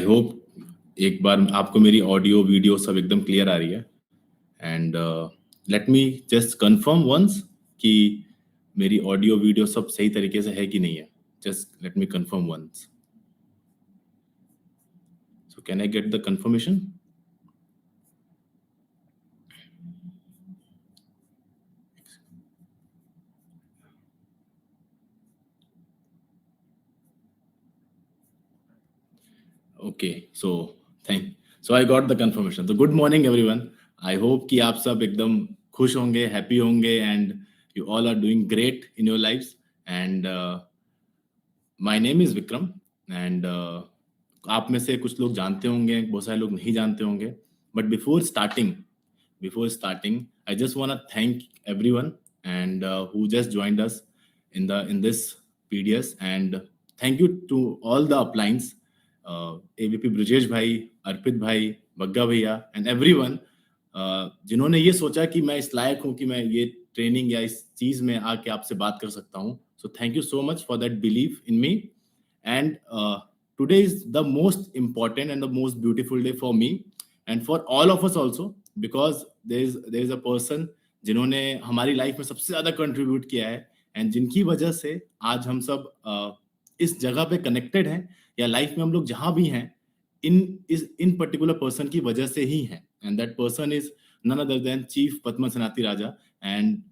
I hope एक बार आपको मेरी ऑडियो वीडियो सब एकदम क्लियर आ रही है and let me just confirm once कि मेरी ऑडियो वीडियो सब सही तरीके से है कि नहीं है. Just let me confirm once. So can I get the confirmation? Okay, so I got the confirmation. So good morning everyone. I hope कि आप सब एकदम खुश होंगे, हैप्पी होंगे and you all are doing great in your lives. And my name is Vikram and आप में से कुछ लोग जानते होंगे, बहुत सारे लोग नहीं जानते होंगे. But before starting, I just want to thank everyone and who just joined us in this PDS, and thank you to all the uplines, AVP Brajesh भाई, अर्पित भाई, बग्गा भैया एंड एवरीवन जिन्होंने ये सोचा कि मैं इस लायक हूँ कि मैं ये ट्रेनिंग या इस चीज में आके आपसे बात कर सकता हूँ. So thank you so much for that believe in me. And today is the most important and the most beautiful day for me and for all of us also, because there is a person जिन्होंने हमारी life में सबसे ज्यादा contribute किया है and जिनकी वजह से आज हम सब इस जगह पे कनेक्टेड हैं या लाइफ में हम लोग जहां भी हैं इन पर्टिकुलर पर्सन की वजह से ही हैं. And that person is none other than chief Padma Sanati Raja. And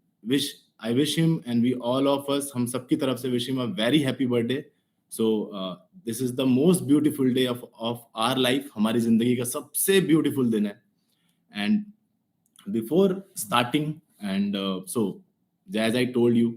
I wish him and we all of us, हम सबकी तरफ से wish him a very happy birthday. So this is the most beautiful day of our life. हमारी जिंदगी का सबसे beautiful दिन है. And before starting, and so as I told you,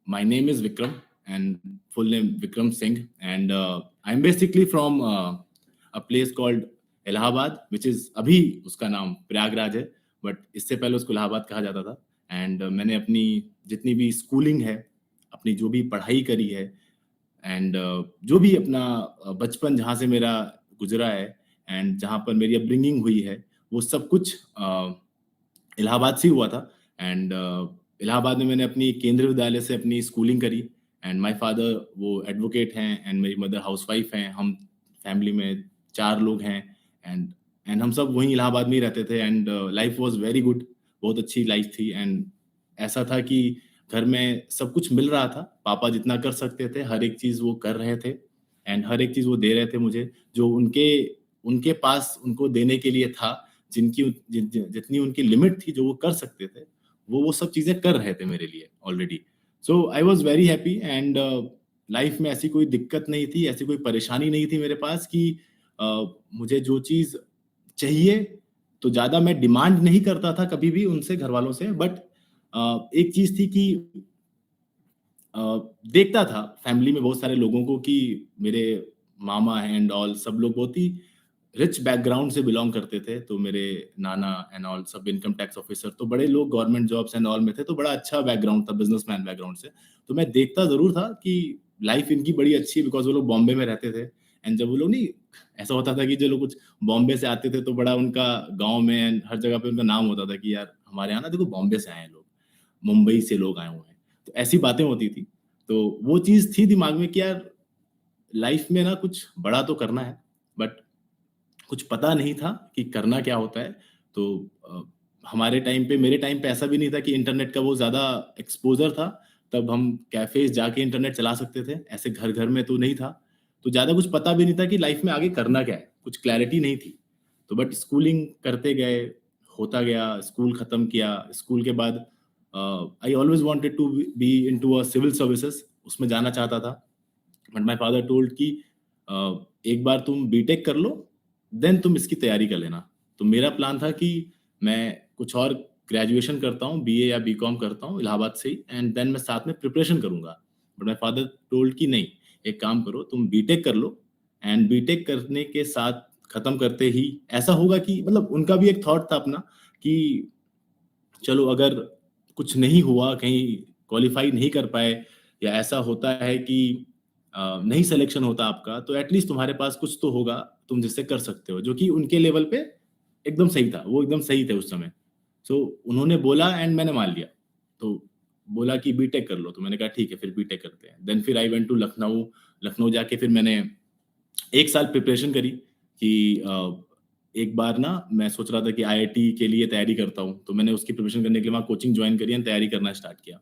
my name is Vikram and full name Vikram Singh, and I'm basically from a place called Allahabad, which is अभी उसका नाम प्रयागराज है, but इससे पहले उसको इलाहाबाद कहा जाता था. And मैंने अपनी जितनी भी स्कूलिंग है, अपनी जो भी पढ़ाई करी है एंड जो भी अपना बचपन जहाँ से मेरा गुजरा है एंड जहाँ पर मेरी अपब्रिंगिंग हुई है, वो सब कुछ इलाहाबाद से हुआ था. एंड इलाहाबाद में मैंने अपनी केंद्रीय विद्यालय से अपनी स्कूलिंग करी. एंड माय फादर वो एडवोकेट हैं एंड मेरी मदर हाउसवाइफ हैं. हम फैमिली में 4 लोग हैं एंड हम सब वहीं इलाहाबाद में ही रहते थे. And life was very good, बहुत अच्छी लाइफ थी. एंड ऐसा था कि घर में सब कुछ मिल रहा था. पापा जितना कर सकते थे हर एक चीज वो कर रहे थे एंड हर एक चीज वो दे रहे थे मुझे, जो उनके पास उनको देने के लिए था. जितनी उनकी लिमिट थी जो वो कर सकते थे, वो सब चीजें कर रहे थे मेरे लिए already. So I was very happy and life में ऐसी कोई दिक्कत नहीं थी, ऐसी कोई परेशानी नहीं थी मेरे पास कि मुझे जो चीज चाहिए तो ज्यादा मैं डिमांड नहीं करता था कभी भी उनसे, घर वालों से. बट एक चीज थी कि देखता था फैमिली में बहुत सारे लोगों को कि मेरे मामा एंड ऑल सब लोग बहुत ही रिच बैकग्राउंड से बिलोंग करते थे. तो मेरे नाना एंड ऑल सब इनकम टैक्स ऑफिसर, तो बड़े लोग गवर्नमेंट जॉब्स एंड ऑल में थे. तो बड़ा अच्छा बैकग्राउंड था, बिजनेसमैन बैकग्राउंड से. तो मैं देखता जरूर था कि लाइफ इनकी बड़ी अच्छी है, बिकॉज वो लोग बॉम्बे में रहते थे. एंड जब वो लोग नहीं, ऐसा होता था कि जो लोग कुछ बॉम्बे से आते थे तो बड़ा उनका गाँव में हर जगह पे उनका नाम होता था कि यार हमारे यहाँ ना देखो बॉम्बे से आए हैं लोग, मुंबई से लोग आए हुए हैं. तो ऐसी बातें होती थी. तो वो चीज थी दिमाग में कि यार लाइफ में ना कुछ बड़ा तो करना है, बट कुछ पता नहीं था कि करना क्या होता है. तो हमारे टाइम पे, मेरे टाइम पे ऐसा भी नहीं था कि इंटरनेट का वो ज्यादा एक्सपोजर था. तब हम कैफेज जाके इंटरनेट चला सकते थे, ऐसे घर घर में तो नहीं था. तो ज्यादा कुछ पता भी नहीं था कि लाइफ में आगे करना क्या है, कुछ क्लैरिटी नहीं थी. तो बट स्कूलिंग करते गए, होता गया, स्कूल खत्म किया. स्कूल के बाद I always wanted to be into a civil services, उसमें जाना चाहता था. बट माय फादर टोल्ड कि एक बार तुम बीटेक कर लो, देन तुम इसकी तैयारी कर लेना. तो मेरा प्लान था कि मैं कुछ और ग्रेजुएशन करता हूँ, बीए या बीकॉम करता हूँ इलाहाबाद से ही, एंड देन मैं साथ में प्रिपरेशन करूंगा. बट माय फादर टोल्ड कि नहीं, एक काम करो, तुम बीटेक कर लो एंड बीटेक करने के साथ खत्म करते ही ऐसा होगा कि, मतलब उनका भी एक थॉट था अपना कि चलो अगर कुछ नहीं हुआ, कहीं क्वालिफाई नहीं कर पाए या ऐसा होता है कि नहीं सिलेक्शन होता आपका, तो एटलीस्ट तुम्हारे पास कुछ तो होगा तुम जिससे कर सकते हो, जो कि उनके लेवल पे एकदम सही था. वो एकदम सही थे उस समय. सो उन्होंने बोला एंड मैंने मान लिया. तो बोला कि बीटेक कर लो, तो मैंने कहा ठीक है फिर बीटेक करते हैं. देन फिर I went to Lucknow. Lucknow जाके फिर मैंने 1 साल प्रिपरेशन करी कि एक बार ना मैं सोच रहा था कि आईआईटी के लिए तैयारी करता हूँ, तो मैंने उसकी प्रिपरेशन करने के लिए वहाँ कोचिंग जॉइन करी एंड तैयारी करना स्टार्ट किया।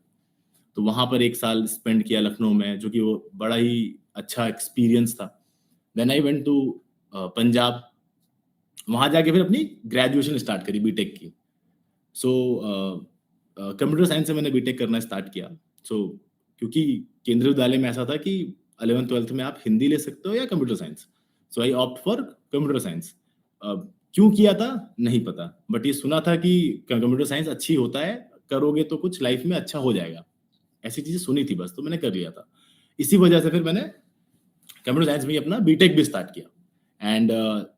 तो वहाँ पर 1 साल स्पेंड किया लखनऊ में, जो कि वो बड़ा ही अच्छा एक्सपीरियंस था। Then I went to Punjab, वहाँ जाके फिर अपनी ग्रेजुएशन स्टार्ट करी बीटेक की। सो कंप्यूटर साइंस से मैंने बीटेक करना स्टार्ट किया। सो क्योंकि केंद्रीय विद्यालय में ऐसा था कि 11th-12th में आप हिंदी ले सकते हो या computer science. So I opt for computer science. क्यों किया था नहीं पता, बट ये सुना था कि कंप्यूटर साइंस अच्छी होता है, करोगे तो कुछ लाइफ में अच्छा हो जाएगा। ऐसी चीजें सुनी थी बस, तो मैंने कर लिया था। इसी वजह से फिर मैंने कंप्यूटर साइंस में ही अपना बीटेक भी स्टार्ट किया। एंड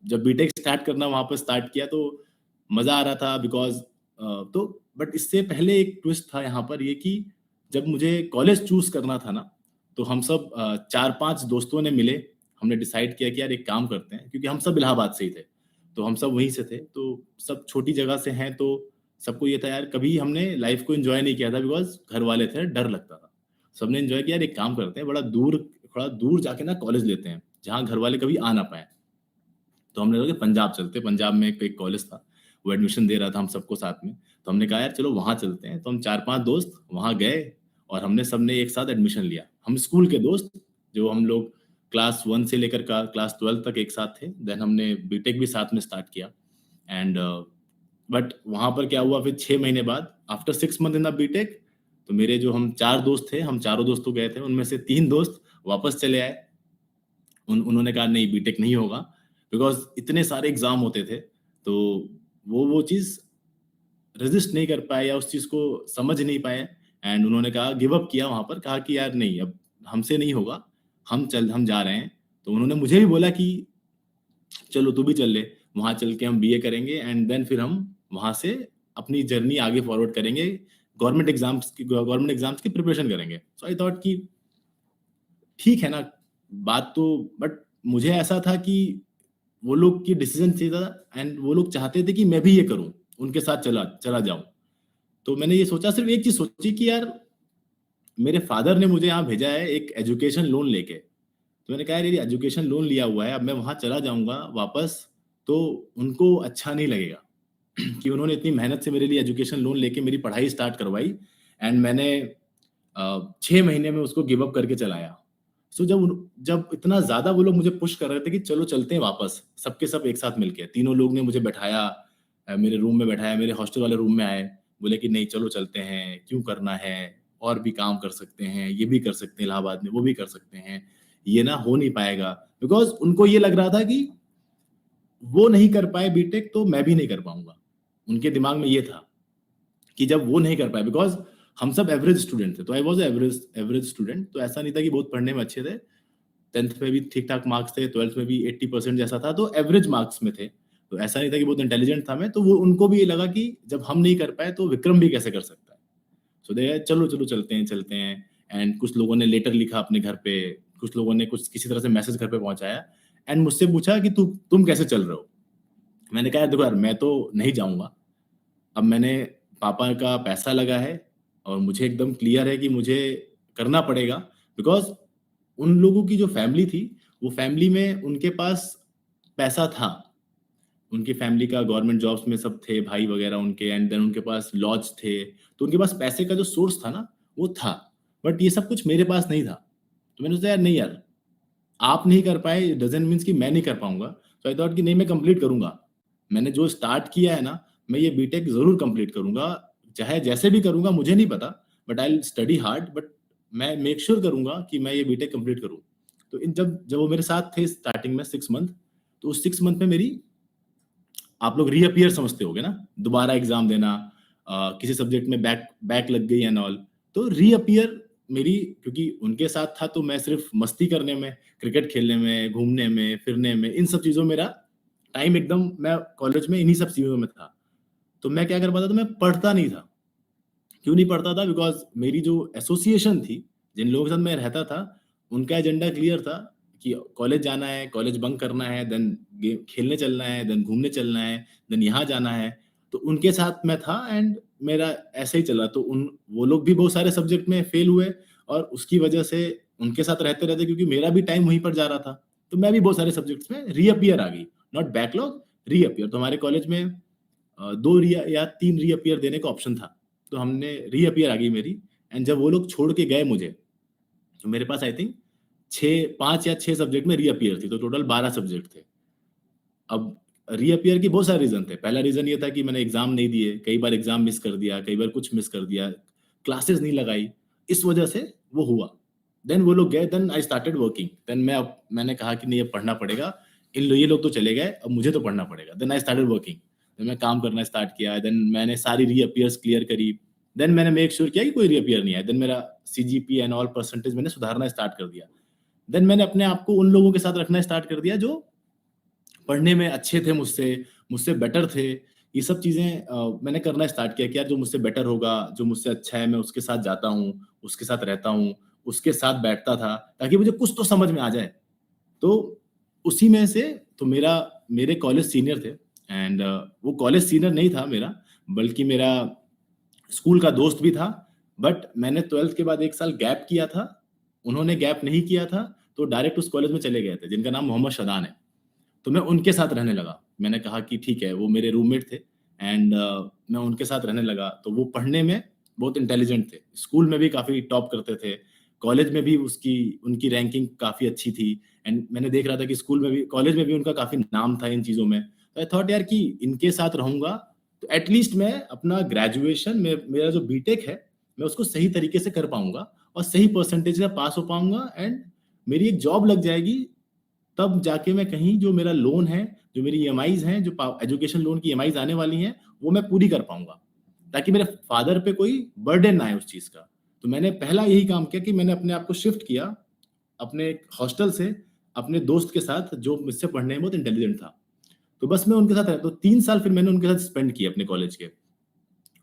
जब बीटेक स्टार्ट करना वहाँ पर स्टार्ट किया तो मज़ा आ रहा था बिकॉज़ तो बट इससे पहले एक ट्विस्ट था यहाँ पर ये कि जब मुझे कॉलेज चूज़ करना था ना, तो हम सब 4-5 दोस्तों ने मिले, हमने डिसाइड किया कि यार एक काम करते हैं, क्योंकि हम सब इलाहाबाद से ही थे, तो हम सब वहीं से थे, तो सब छोटी जगह से हैं, तो सबको ये था यार कभी हमने लाइफ़ को एन्जॉय नहीं किया था बिकॉज़ घर वाले थे, डर लगता था। सबने एन्जॉय किया यार एक काम करते हैं, थोड़ा दूर जाके ना कॉलेज लेते हैं, जहाँ घर वाले कभी आ ना पाएँ। तो हमने सोचा कि पंजाब चलते हैं, पंजाब में एक कॉलेज था, वो एडमिशन दे रहा था हम सबको साथ में। तो हमने कहा यार चलो वहाँ चलते हैं, तो हम 4-5 दोस्त वहाँ गए और हमने सबने एक साथ एडमिशन लिया। हम स्कूल के दोस्त, जो हम लोग क्लास 1 से लेकर का क्लास 12 तक एक साथ थे, देन हमने बीटेक भी साथ में स्टार्ट किया। एंड बट वहाँ पर क्या हुआ फिर 6 महीने बाद after 6 month in the BTech, तो मेरे जो हम 4 दोस्त थे, हम चारों दोस्त तो गए थे, उनमें से 3 दोस्त वापस चले आए। उन्होंने कहा नहीं बीटेक नहीं होगा, बिकॉज़ इतने सारे एग्ज़ाम होते थे, तो वो चीज़ रेज़िस्ट नहीं कर पाए या उस चीज़ को समझ नहीं पाए एंड उन्होंने कहा गिव अप किया वहाँ पर, कहा कि यार नहीं अब हमसे नहीं होगा, हम जा रहे हैं। तो उन्होंने मुझे भी बोला कि चलो तू भी चल ले, वहाँ चल के हम बीए करेंगे एंड देन फिर हम वहाँ से अपनी जर्नी आगे फॉरवर्ड करेंगे, गवर्नमेंट एग्ज़ाम्स की प्रिपरेशन करेंगे। सो आई थॉट कि ठीक है ना, बात तो बट मुझे ऐसा था कि वो लोग की डिसीजन सही था एंड वो लोग चाहते थे कि मैं भी ये करूँ, उनके साथ चला चला जाऊँ। तो मैंने ये सोचा, सिर्फ़ एक चीज़ सोची कि यार मेरे फादर ने मुझे यहाँ भेजा है एक एजुकेशन लोन लेके। तो मैंने कहा यार ये एजुकेशन लोन लिया हुआ है, अब मैं वहाँ चला जाऊँगा वापस तो उनको अच्छा नहीं लगेगा कि उन्होंने इतनी मेहनत से मेरे लिए एजुकेशन लोन लेके मेरी पढ़ाई स्टार्ट करवाई एंड मैंने 6 महीने में उसको गिव अप करके चला आया। सो जब इतना ज़्यादा वो लोग मुझे पुश कर रहे थे कि चलो चलते हैं वापस, सबके सब एक साथ मिलके, तीनों लोग ने मुझे बैठाया, मेरे रूम में बैठाया, मेरे हॉस्टल वाले रूम में आए, बोले कि नहीं चलो चलते हैं, क्यों करना है, और भी काम कर सकते हैं, ये भी कर सकते हैं इलाहाबाद में, वो भी कर सकते हैं, ये ना हो नहीं पाएगा। बिकॉज़ उनको ये लग रहा था कि वो नहीं कर पाए बीटेक तो मैं भी नहीं कर पाऊँगा। उनके दिमाग में ये था कि जब वो नहीं कर पाए, बिकॉज़ हम सब एवरेज स्टूडेंट थे, तो I was average average student, तो ऐसा नहीं था कि बहुत पढ़ने में अच्छे थे। 10th में भी ठीक-ठाक मार्क्स थे, 12th में भी 80% जैसा था, तो एवरेज मार्क्स में थे। तो ऐसा नहीं था कि बहुत इंटेलिजेंट था मैं, तो वो उनको भी ये लगा कि जब हम नहीं कर पाए तो विक्रम भी कैसे कर सकता है। सो दे चलो चलते हैं एंड कुछ लोगों ने लेटर लिखा अपने घर पे, कुछ लोगों ने कुछ किसी तरह से मैसेज घर पे पहुँचाया एंड मुझसे पूछा कि तुम कैसे चल रहे हो? मैंने कहा, "यार देखो यार, मैं तो नहीं जाऊँगा। अब मैंने पापा का पैसा लगा है और मुझे एकदम क्लियर है कि मुझे करना पड़ेगा, बिकॉज़ उन लोगों की जो फैमिली थी, वो फैमिली में उनके पास पैसा था। उनकी फैमिली का गवर्नमेंट जॉब्स में सब थे, भाई वगैरह उनके एंड देन उनके पास लॉज थे। तो उनके पास पैसे का जो सोर्स था ना, वो था। बट ये सब कुछ मेरे पास नहीं था। तो मैंने सोचा यार नहीं यार, आप नहीं कर पाए डज़न्ट मीन्स कि मैं नहीं कर पाऊँगा। सो आई थॉट कि नहीं मैं कंप्लीट करूँगा। मैंने जो स्टार्ट किया है ना, मैं ये बीटेक ज़रूर कंप्लीट करूँगा। चाहे जैसे भी करूँगा मुझे नहीं पता, but I will study hard, but मैं मेक श्योर करूँगा कि मैं ये बीटेक कंप्लीट करूँ। तो इन जब जब वो मेरे साथ थे स्टार्टिंग में 6 मंथ, तो उस 6 मंथ में मेरी, आप लोग रीअपीयर समझते होंगे ना, दोबारा एग्ज़ाम देना, किसी सब्जेक्ट में बैक बैक लग गई एंड ऑल। तो रीअपीयर मेरी, क्योंकि उनके साथ था तो मैं सिर्फ़ मस्ती करने में, क्रिकेट खेलने में, घूमने में, फिरने में, इन सब चीज़ों में मेरा टाइम एकदम, मैं कॉलेज में इन्हीं सब चीज़ों में था। तो मैं क्या कर पाता था, मैं पढ़ता नहीं था। क्यों नहीं पढ़ता था? बिकॉज़ मेरी जो एसोसिएशन थी, जिन लोगों के साथ मैं रहता था, उनका एजेंडा क्लियर था कि कॉलेज जाना है, कॉलेज बंक करना है, देन खेलने चलना है, देन घूमने चलना है, देन यहाँ जाना है। तो उनके साथ मैं था एंड मेरा ऐसे ही चला। तो वो लोग भी बहुत सारे सब्जेक्ट में फेल हुए और उसकी वजह से उनके साथ रहते-रहते, क्योंकि मेरा भी टाइम वहीं पर जा रहा था, तो मैं भी बहुत सारे सब्जेक्ट्स में रीअपियर आ गई, नॉट बैकलॉग, रीअपियर। तो हमारे कॉलेज में 2 या 3 रीअपियर देने का ऑप्शन था, तो हमने रीअपियर आ गई मेरी। एंड जब वो लोग छोड़ के गए मुझे, तो मेरे पास आई थिंक 5 या 6 सब्जेक्ट में रीअपियर थी, तो टोटल 12 सब्जेक्ट थे। अब रीअपियर के बहुत सारे रीजन थे। पहला रीजन ये था कि मैंने एग्जाम नहीं दिए, कई बार एग्जाम मिस कर दिया, कई बार कुछ मिस कर दिया, क्लासेस नहीं लगाई, इस वजह से वो हुआ। देन वो लोग गए, देन आई स्टार्टेड वर्किंग। देन मैंने कहा कि नहीं, अब पढ़ना पड़ेगा, ये लोग तो चले गए, अब मुझे तो पढ़ना पड़ेगा। Then I started working. Then मैं काम करना स्टार्ट किया। देन मैंने सारी रीअपियर्स क्लियर करी। देन मैंने मेक श्योर किया कि कोई रीअपियर नहीं है। देन मेरा सीजीपी एंड ऑल परसेंटेज मैंने सुधारना स्टार्ट कर दिया। देन मैंने अपने आप को उन लोगों के साथ रखना स्टार्ट कर दिया जो पढ़ने में अच्छे थे मुझसे, मुझसे बेटर थे। ये सब चीज़ें मैंने करना स्टार्ट किया कि यार जो मुझसे बेटर होगा, जो मुझसे अच्छा है, मैं उसके साथ जाता हूँ, उसके साथ रहता हूँ, उसके साथ बैठता था, ताकि मुझे कुछ तो समझ में आ जाए। तो उसी में से तो मेरे कॉलेज सीनियर थे। एंड वो कॉलेज सीनियर नहीं था मेरा, बल्कि मेरा स्कूल का दोस्त भी था। बट मैंने 12th के बाद 1 साल गैप किया था, उन्होंने गैप नहीं किया था, तो डायरेक्ट उस कॉलेज में चले गए थे, जिनका नाम मोहम्मद शदान है। तो मैं उनके साथ रहने लगा। मैंने कहा कि ठीक है, वो मेरे रूममेट थे। एंड मैं उनके साथ रहने लगा। तो वो पढ़ने में बहुत इंटेलिजेंट थे, स्कूल में भी काफ़ी टॉप करते थे, कॉलेज में भी उसकी उनकी रैंकिंग काफ़ी अच्छी थी। एंड मैंने देख रहा था कि स्कूल में भी, कॉलेज में भी उनका काफ़ी नाम था इन चीज़ों में। तो आई थॉट यार कि इनके साथ रहूँगा तो एटलीस्ट मैं अपना ग्रेजुएशन में, मेरा जो बीटेक है, मैं उसको सही तरीके से कर पाऊँगा और सही परसेंटेज से पास हो पाऊँगा। एंड मेरी एक जॉब लग जाएगी, तब जाके मैं कहीं जो मेरा लोन है, जो मेरी ईएमआईज़ हैं, जो एजुकेशन लोन की ईएमआईज़ आने वाली हैं, वो मैं पूरी कर पाऊँगा, ताकि मेरे फादर पे कोई बर्डन ना आए उस चीज़ का। तो मैंने पहला यही काम किया कि मैंने अपने आप को शिफ्ट किया, अपने हॉस्टल से अपने दोस्त के साथ, जो मुझसे पढ़ने में बहुत इंटेलिजेंट था। तो बस मैं उनके साथ रहा, तो 3 साल फिर मैंने उनके साथ स्पेंड किए अपने कॉलेज के।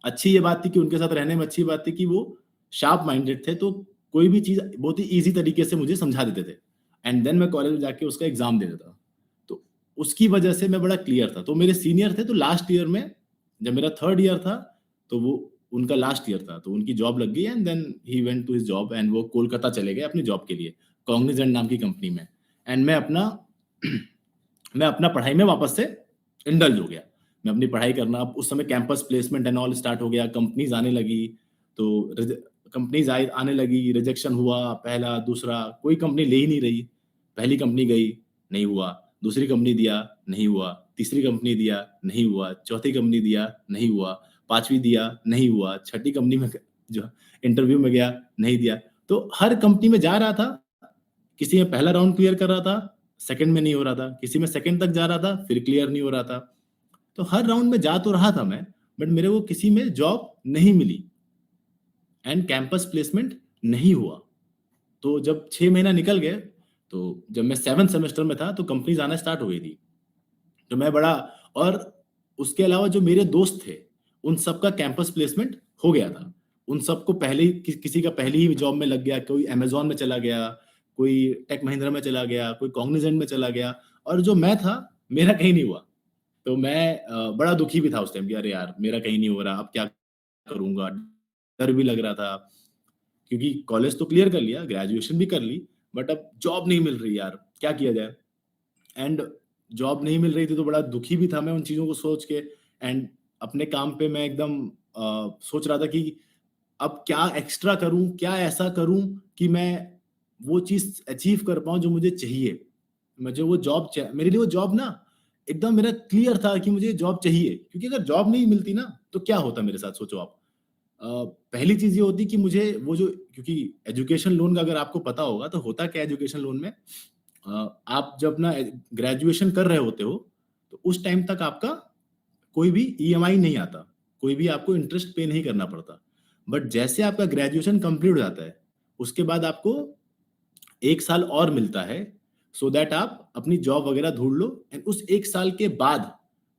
अच्छी ये बात थी कि उनके साथ रहने में अच्छी बात थी कि वो शार्प माइंडेड थे, तो कोई भी चीज़ बहुत ही ईज़ी तरीके से मुझे समझा देते थे। एंड देन मैं कॉलेज में जाके उसका एग्ज़ाम दे देता। तो उसकी वजह से मैं बड़ा क्लियर था। तो मेरे सीनियर थे, तो लास्ट ईयर में जब मेरा 3rd ईयर था, तो वो उनका लास्ट ईयर था, तो उनकी जॉब लग गई। And then he went to his job, and वो कोलकाता चले गए अपनी जॉब के लिए, कॉग्निजेंट नाम की कंपनी में। एंड मैं अपना पढ़ाई में वापस से इंडल्ज हो गया। मैं अपनी पढ़ाई करना, अब उस समय campus placement and all start हो गया, कंपनीज़ आने लगी, तो कंपनीज़ आने लगी, रिजेक्शन हुआ, पहला, दूसरा, कोई कंपनी ले ही नहीं रही। पहली कंपनी गई, नहीं हुआ, दूसरी कंपनी दिया, नहीं हुआ, तीसरी कंपनी दिया, नहीं हुआ, चौथी कंपनी दिया, नहीं हुआ, 5वीं दिया, नहीं हुआ, छठी कंपनी में जो इंटरव्यू में गया, नहीं दिया। तो हर कंपनी में जा रहा था, किसी में पहला राउंड क्लियर कर रहा था, सेकंड में नहीं हो रहा था, किसी में सेकंड तक जा रहा था, फिर क्लियर नहीं हो रहा था। तो हर राउंड में जा तो रहा था मैं, बट मेरे को किसी में जॉब नहीं मिली एंड कैंपस प्लेसमेंट नहीं हुआ। तो जब 6 महीना निकल गए, तो जब मैं 7th सेमेस्टर में था, तो कंपनीज आना स्टार्ट हो गई थी। तो मैं बड़ा, और उसके अलावा जो मेरे दोस्त थे, उन सबका कैंपस प्लेसमेंट हो गया था। उन सबको पहले ही किसी का पहले ही जॉब में लग गया, कोई अमेज़न में चला गया, कोई टेक महिंद्रा में चला गया, कोई कॉग्निजेंट में चला गया, और जो मैं था, मेरा कहीं नहीं हुआ। तो मैं बड़ा दुखी भी था उस टाइम कि अरे यार! मेरा कहीं नहीं हो रहा, अब क्या करूँगा? डर भी लग रहा था, क्योंकि कॉलेज तो क्लियर कर लिया, ग्रेजुएशन भी कर ली, बट अब जॉब नहीं मिल रही यार, क्या किया जाए? एंड जॉब नहीं मिल रही थी, तो बड़ा दुखी भी था मैं उन चीज़ों को सोच के। एंड अपने काम पे मैं एकदम सोच रहा था कि अब क्या एक्स्ट्रा करूँ, क्या ऐसा करूँ कि मैं वो चीज़ अचीव कर पाऊँ जो मुझे चाहिए। मुझे वो जॉब मेरे लिए वो जॉब ना एकदम मेरा क्लियर था कि मुझे जॉब चाहिए, क्योंकि अगर जॉब नहीं मिलती ना, तो क्या होता मेरे साथ सोचो आप। अ, पहली चीज़ ये होती कि मुझे वो जो, क्योंकि एजुकेशन लोन का अगर आपको पता होगा, तो होता क्या है एजुकेशन लोन में, आप जब अपना ग्रेजुएशन कर रहे होते हो, तो उस टाइम तक आपका कोई भी ईएमआई नहीं आता, कोई भी आपको इंटरेस्ट पे नहीं करना पड़ता। बट जैसे आपका ग्रेजुएशन कंप्लीट हो जाता है, उसके बाद आपको 1 साल और मिलता है, सो दैट आप अपनी जॉब वगैरह ढूँढ लो। एंड उस 1 साल के बाद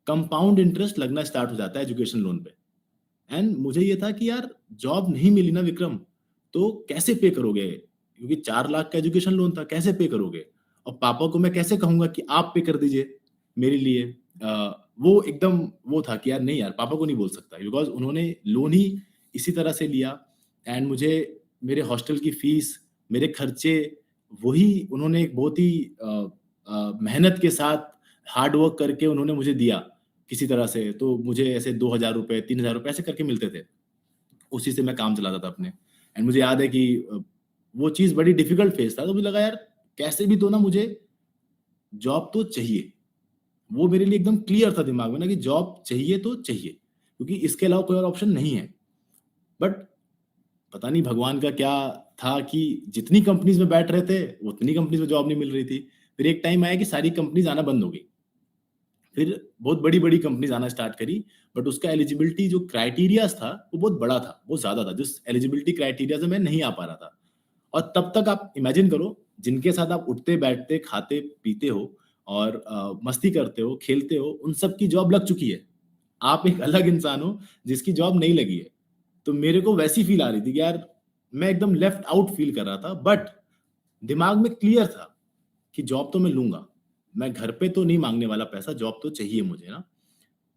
कंपाउंड इंटरेस्ट लगना स्टार्ट हो जाता है एजुकेशन लोन पे। एंड मुझे ये था कि यार जॉब नहीं मिली ना विक्रम, तो कैसे पे करोगे? क्योंकि 4 लाख का एजुकेशन लोन था, कैसे पे करोगे? और पापा को मैं कैसे कहूँगा कि आप पे कर दीजिए मेरे लिए? वो एकदम वो था कि यार नहीं यार, पापा को नहीं बोल सकता, बिकॉज़ उन्होंने लोन ही इसी तरह से लिया। एंड मुझे मेरे हॉस्टल की फीस, मेरे खर्चे, वही उन्होंने एक बहुत ही मेहनत के साथ हार्ड वर्क करके उन्होंने मुझे दिया किसी तरह से, तो मुझे ऐसे 2,000 रुपए, 3,000 रुपए ऐसे करके मिलते थे। उसी से मैं काम चलाता था अपने। एंड मुझे याद है कि वो चीज़ बड़ी डिफिकल्ट फेज़ था, तो मुझे लगा यार कैसे भी तो ना मुझे जॉब तो चाहिए। वो मेरे लिए एकदम क्लियर था दिमाग में ना कि जॉब चाहिए तो चाहिए, क्योंकि इसके अलावा कोई और ऑप्शन नहीं है। बट पता नहीं भगवान का क्या था कि जितनी कंपनीज़ में बैठ रहे थे, उतनी कंपनीज़ में जॉब नहीं मिल रही थी। फिर एक टाइम आया कि सारी कंपनीज़ आना बंद हो गई। फिर बहुत बड़ी-बड़ी कंपनीज़ आना स्टार्ट करी, बट उसका एलिजिबिलिटी जो क्राइटेरियाज़ था, वो बहुत बड़ा था, बहुत ज़्यादा था, जिस एलिजिबिलिटी क्राइटेरिया से मैं नहीं आ पा रहा था। और तब तक आप इमेजिन करो, जिनके साथ आप उठते-बैठते, खाते-पीते हो और मस्ती करते हो, खेलते हो, उन सब की जॉब लग चुकी है। आप एक अलग इंसान हो, जिसकी जॉब नहीं लगी है। तो मेरे को वैसी फील आ रही थी कि यार, मैं एकदम लेफ्ट आउट फील कर रहा था, बट दिमाग में क्लियर था कि जॉब तो मैं लूँगा। मैं घर पे तो नहीं माँगने वाला पैसा, जॉब तो चाहिए मुझे ना।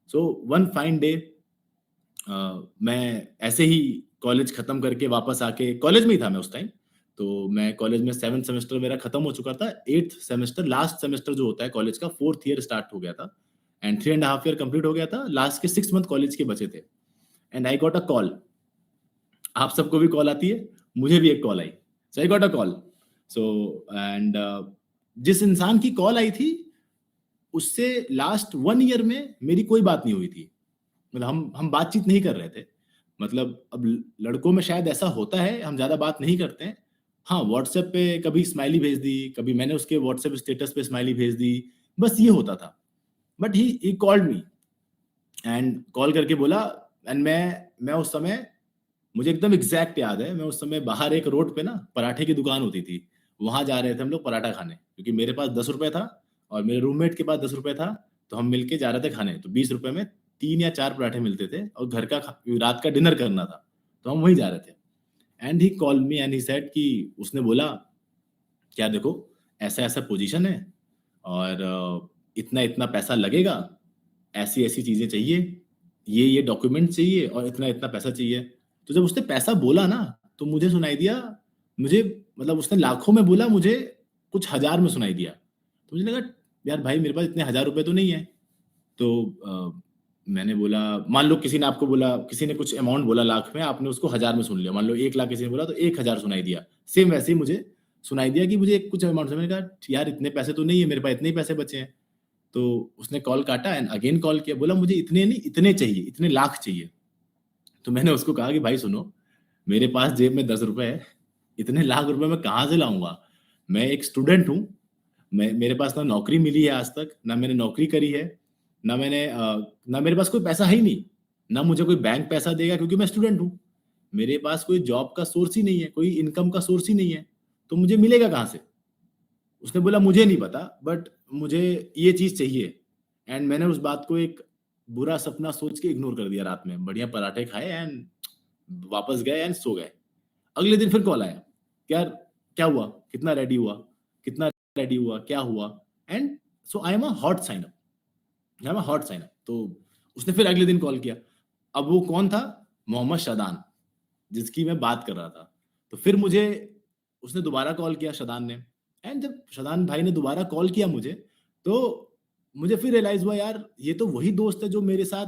सो वन फाइन डे मैं ऐसे ही कॉलेज खत्म करके वापस आके कॉलेज में ही था मैं उस टाइम। तो मैं कॉलेज में 7th सेमेस्टर मेरा खत्म हो चुका था। 8th सेमेस्टर लास्ट सेमेस्टर जो होता है कॉलेज का 4th ईयर स्टार्ट हो गया था and 3 and half year complete हो गया था। लास्ट के 6 मंथ कॉलेज के बचे थे and I got a call. आप सबको भी कॉल आती है, मुझे भी एक call I. So I got a call. So and जिस इंसान की कॉल आई थी, उससे लास्ट 1 ईयर में मेरी कोई बात नहीं हुई थी। मतलब हम बातचीत नहीं कर रहे थे। मतलब अब लड़कों में शायद ऐसा होता है, हम ज़्यादा बात नहीं करते हैं। हाँ, व्हाट्सएप पे कभी स्माइली भेज दी, कभी मैंने उसके व्हाट्सएप स्टेटस पे स्माइली भेज दी, बस ये होता था। But he called me and call करके बोला एंड मैं उस समय मुझे एकदम एग्ज़ैक्ट याद है, मैं उस समय बाहर एक रोड पे ना पराठे की दुकान होती थी, वहाँ जा रहे थे हम लोग पराठा खाने, क्योंकि मेरे पास ₹10 था और मेरे रूममेट के पास ₹10 था, तो हम मिलके जा रहे थे खाने। तो ₹20 में 3 या 4 पराठे मिलते थे और घर का रात का डिनर करना था, तो हम वहीं जा रहे थे। And he called me and he said कि उसने बोला, "क्या देखो, ऐसा-ऐसा पोज़ीशन है और इतना-इतना पैसा लगेगा, ऐसी-ऐसी चीज़ें चाहिए, ये डॉक्यूमेंट चाहिए और इतना-इतना पैसा चाहिए।" तो जब उसने पैसा बोला ना, तो मुझे सुनाई दिया, मुझे मतलब उसने लाखों में बोला, मुझे कुछ हज़ार में सुनाई दिया। तो मुझे लगा, यार भाई मेरे पास इतने ₹1000 तो नहीं है। तो मैंने बोला, मान लो किसी ने आपको बोला, किसी ने कुछ अमाउंट बोला लाख में, आपने उसको हज़ार में सुन लिया। मान लो 1 लाख किसी ने बोला तो 1000 सुनाई दिया। सेम वैसे ही मुझे सुनाई दिया कि मुझे कुछ अमाउंट से, मैंने कहा यार इतने पैसे तो नहीं है, मेरे पास इतने ही पैसे बचे हैं। तो उसने कॉल काटा एंड अगेन कॉल किया, बोला मुझे इतने नहीं, इतने चाहिए, इतने लाख चाहिए। तो मैंने उसको कहा कि भाई सुनो, मेरे पास जेब में ₹10 है, इतने लाख रुपए मैं कहाँ से लाऊँगा? मैं एक स्टूडेंट हूँ, मैं मेरे पास ना नौकरी मिली है आज तक, ना मैंने नौकरी करी है, ना मेरे पास कोई पैसा है ही नहीं, ना मुझे कोई बैंक पैसा देगा क्योंकि मैं स्टूडेंट हूँ। मेरे पास कोई जॉब का सोर्स ही नहीं है, कोई इनकम का सोर्स ही नहीं है, तो मुझे मिलेगा कहाँ से? उसने बोला मुझे नहीं पता बट मुझे ये चीज़ चाहिए एंड मैंने उस बात को एक बुरा सपना सोच के इग्नोर कर दिया रात में। बढ़िया पराठे खाए एंड वापस गए एंड सो गए। अगले दिन फिर कॉल आया, यार क्या हुआ? कितना रेडी हुआ? कितना रेडी हुआ? क्या हुआ? And so I am a hot sign up, I am a hot sign up. तो उसने फिर अगले दिन कॉल किया। अब वो कौन था? मोहम्मद शदान, जिसकी मैं बात कर रहा था। तो फिर मुझे उसने दोबारा कॉल किया शदान ने एंड जब शदान भाई ने दोबारा कॉल किया मुझे, तो मुझे फिर रियलाइज़ हुआ यार ये तो वही दोस्त है जो मेरे साथ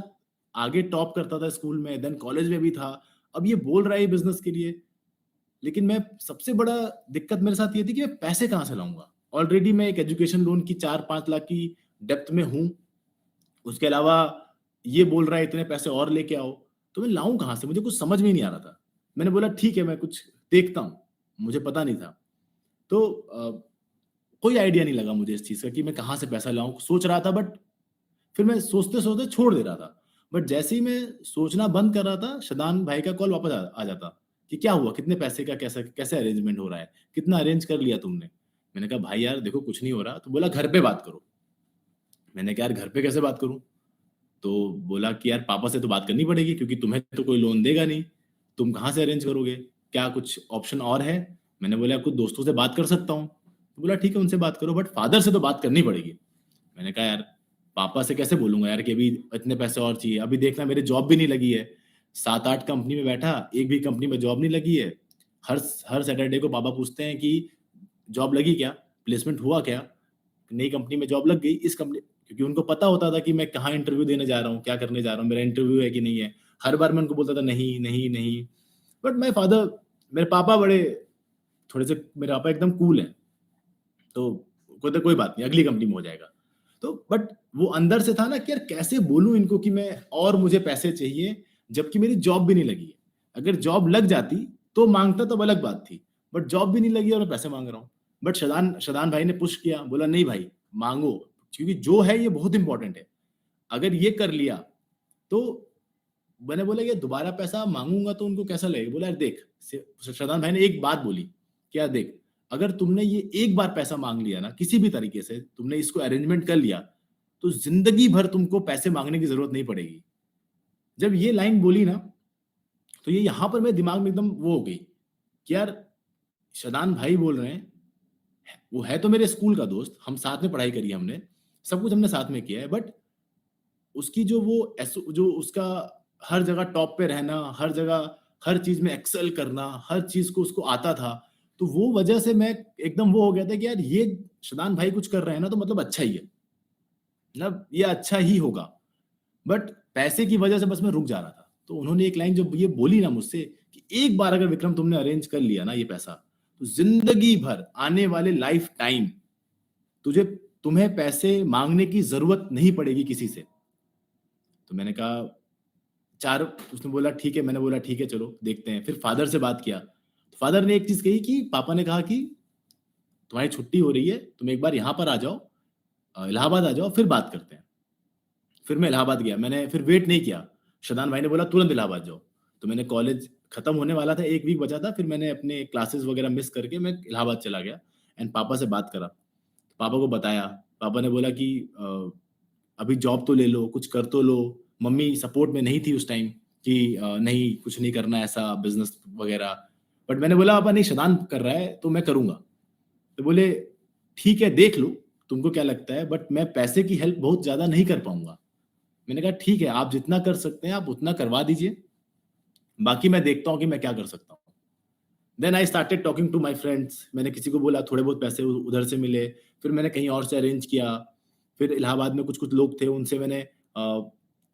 आगे टॉप करता था स्कूल में, देन कॉलेज में भी था। अब ये बोल रहा है ये बिज़नेस के लिए। लेकिन मैं सबसे बड़ा दिक्कत मेरे साथ ये थी कि मैं पैसे कहाँ से लाऊँगा? ऑलरेडी मैं एक एजुकेशन लोन की 4-5 लाख की डेब्ट में हूँ। उसके अलावा ये बोल रहा है इतने पैसे और लेके आओ, तो मैं लाऊँ कहाँ से? मुझे कुछ समझ में ही नहीं आ रहा था। मैंने बोला ठीक है मैं कुछ देखता हूँ, मुझे पता नहीं था। तो कोई आइडिया नहीं लगा मुझे इस चीज़ का कि मैं कहाँ से पैसा लाऊँ? सोच रहा था बट फिर मैं सोचते-सोचते छोड़ दे रहा था। बट जैसे ही मैं सोचना बंद कर रहा था, शदान भाई का कॉल वापस आ जाता कि क्या हुआ? कितने पैसे का कैसा कैसे अरेंजमेंट हो रहा है? कितना अरेंज कर लिया तुमने? मैंने कहा भाई यार देखो कुछ नहीं हो रहा। तो बोला घर पे बात करो। मैंने कहा यार घर पे कैसे बात करूँ? तो बोला कि यार पापा से तो बात करनी पड़ेगी क्योंकि तुम्हें तो कोई लोन देगा नहीं। तुम कहाँ से अरेंज करोगे? क्या कुछ ऑप्शन और है? मैंने बोला कुछ दोस्तों से बात कर सकता हूँ। तो बोला ठीक है उनसे बात करो बट फादर से तो बात करनी पड़ेगी। मैंने कहा यार पापा से कैसे बोलूँगा यार कि अभी इतने पैसे और चाहिए। अभी देखना मेरी जॉब भी नहीं लगी है। 7-8 कंपनी में बैठा, एक भी कंपनी में जॉब नहीं लगी है। हर हर सैटरडे को पापा पूछते हैं कि जॉब लगी क्या? प्लेसमेंट हुआ क्या? नई कंपनी में जॉब लग गई, इस कंपनी, क्योंकि उनको पता होता था कि मैं कहाँ इंटरव्यू देने जा रहा हूँ, क्या करने जा रहा हूँ, मेरा इंटरव्यू है कि नहीं है। हर बार मैं उनको बोलता था नहीं, नहीं, नहीं। बट माय फादर, मेरे पापा बड़े, थोड़े से, मेरे पापा एकदम कूल हैं। तो कहते कोई बात नहीं, अगली कंपनी में हो जाएगा। तो बट वो अंदर से था ना कि यार कैसे बोलूँ इनको कि मैं, और मुझे पैसे चाहिए, जबकि मेरी जॉब भी नहीं लगी है। अगर जॉब लग जाती तो माँगता, तब अलग बात थी। बट जॉब भी नहीं लगी और मैं पैसे माँग रहा हूँ। बट शदान भाई ने पुश किया, बोला नहीं भाई माँगो, क्योंकि जो है ये बहुत इंपॉर्टेंट है। अगर ये कर लिया तो, मैंने बोला ये दोबारा पैसा माँगूँगा तो उनको कैसा लगेगा? बोला यार देख, शदान भाई ने एक बात बोली, कि यार देख, अगर तुमने ये एक बार पैसा माँग लिया ना, किसी भी तरीके से तुमने इसको अरेंजमेंट कर लिया, तो ज़िंदगी भर तुमको पैसे माँगने की ज़रूरत नहीं पड़ेगी। जब ये लाइन बोली ना, तो ये यहाँ पर मेरे दिमाग में एकदम वो हो गई, कि यार शदान भाई बोल रहे हैं, वो है तो मेरे स्कूल का दोस्त, हम साथ में पढ़ाई करी है हमने, सब कुछ हमने साथ में किया है, बट उसकी जो वो जो उसका हर जगह टॉप पे रहना, हर जगह हर चीज़ में एक्सेल करना, हर चीज़ को उसको आता था, तो वो वजह से मैं एकदम वो हो गया था कि यार ये शदान भाई कुछ कर रहे हैं ना, तो मतलब अच्छा ही है। मतलब ये अच्छा ही होगा। बट पैसे की वजह से बस मैं रुक जा रहा था। तो उन्होंने एक लाइन जब ये बोली ना मुझसे, कि एक बार अगर विक्रम तुमने अरेंज कर लिया ना ये पैसा, तो ज़िंदगी भर, आने वाले लाइफ टाइम, तुझे तुम्हें पैसे माँगने की ज़रूरत नहीं पड़ेगी किसी से। तो मैंने कहा 4, उसने बोला ठीक है, मैंने बोला ठीक है चलो देखते हैं। फिर फादर से बात किया, तो फादर ने एक चीज़ कही कि पापा ने कहा कि तुम्हारी छुट्टी हो रही है, तुम एक बार यहाँ पर आ जाओ, इलाहाबाद आ जाओ, फिर बात करते हैं। फिर मैं इलाहाबाद गया, मैंने फिर वेट नहीं किया। शदान भाई ने बोला तुरंत इलाहाबाद जाओ। तो मैंने कॉलेज खत्म होने वाला था, 1 वीक बचा था, फिर मैंने अपने क्लासेस वगैरह मिस करके मैं इलाहाबाद चला गया एंड पापा से बात करा। पापा को बताया, पापा ने बोला कि अभी जॉब तो ले लो, कुछ कर तो लो। मम्मी सपोर्ट में नहीं थी उस टाइम कि नहीं कुछ नहीं करना ऐसा बिज़नेस वगैरह। बट मैंने बोला पापा नहीं, शदान कर रहा है तो मैं करूँगा। तो बोले ठीक है देख लो, तुमको क्या लगता है, बट मैं पैसे की हेल्प बहुत ज़्यादा नहीं कर पाऊँगा। मैंने कहा ठीक है, आप जितना कर सकते हैं आप उतना करवा दीजिए, बाकी मैं देखता हूँ कि मैं क्या कर सकता हूँ। Then I started talking to my friends, मैंने किसी को बोला, थोड़े बहुत पैसे उधर से मिले, फिर मैंने कहीं और से अरेंज किया। फिर इलाहाबाद में कुछ-कुछ लोग थे, उनसे मैंने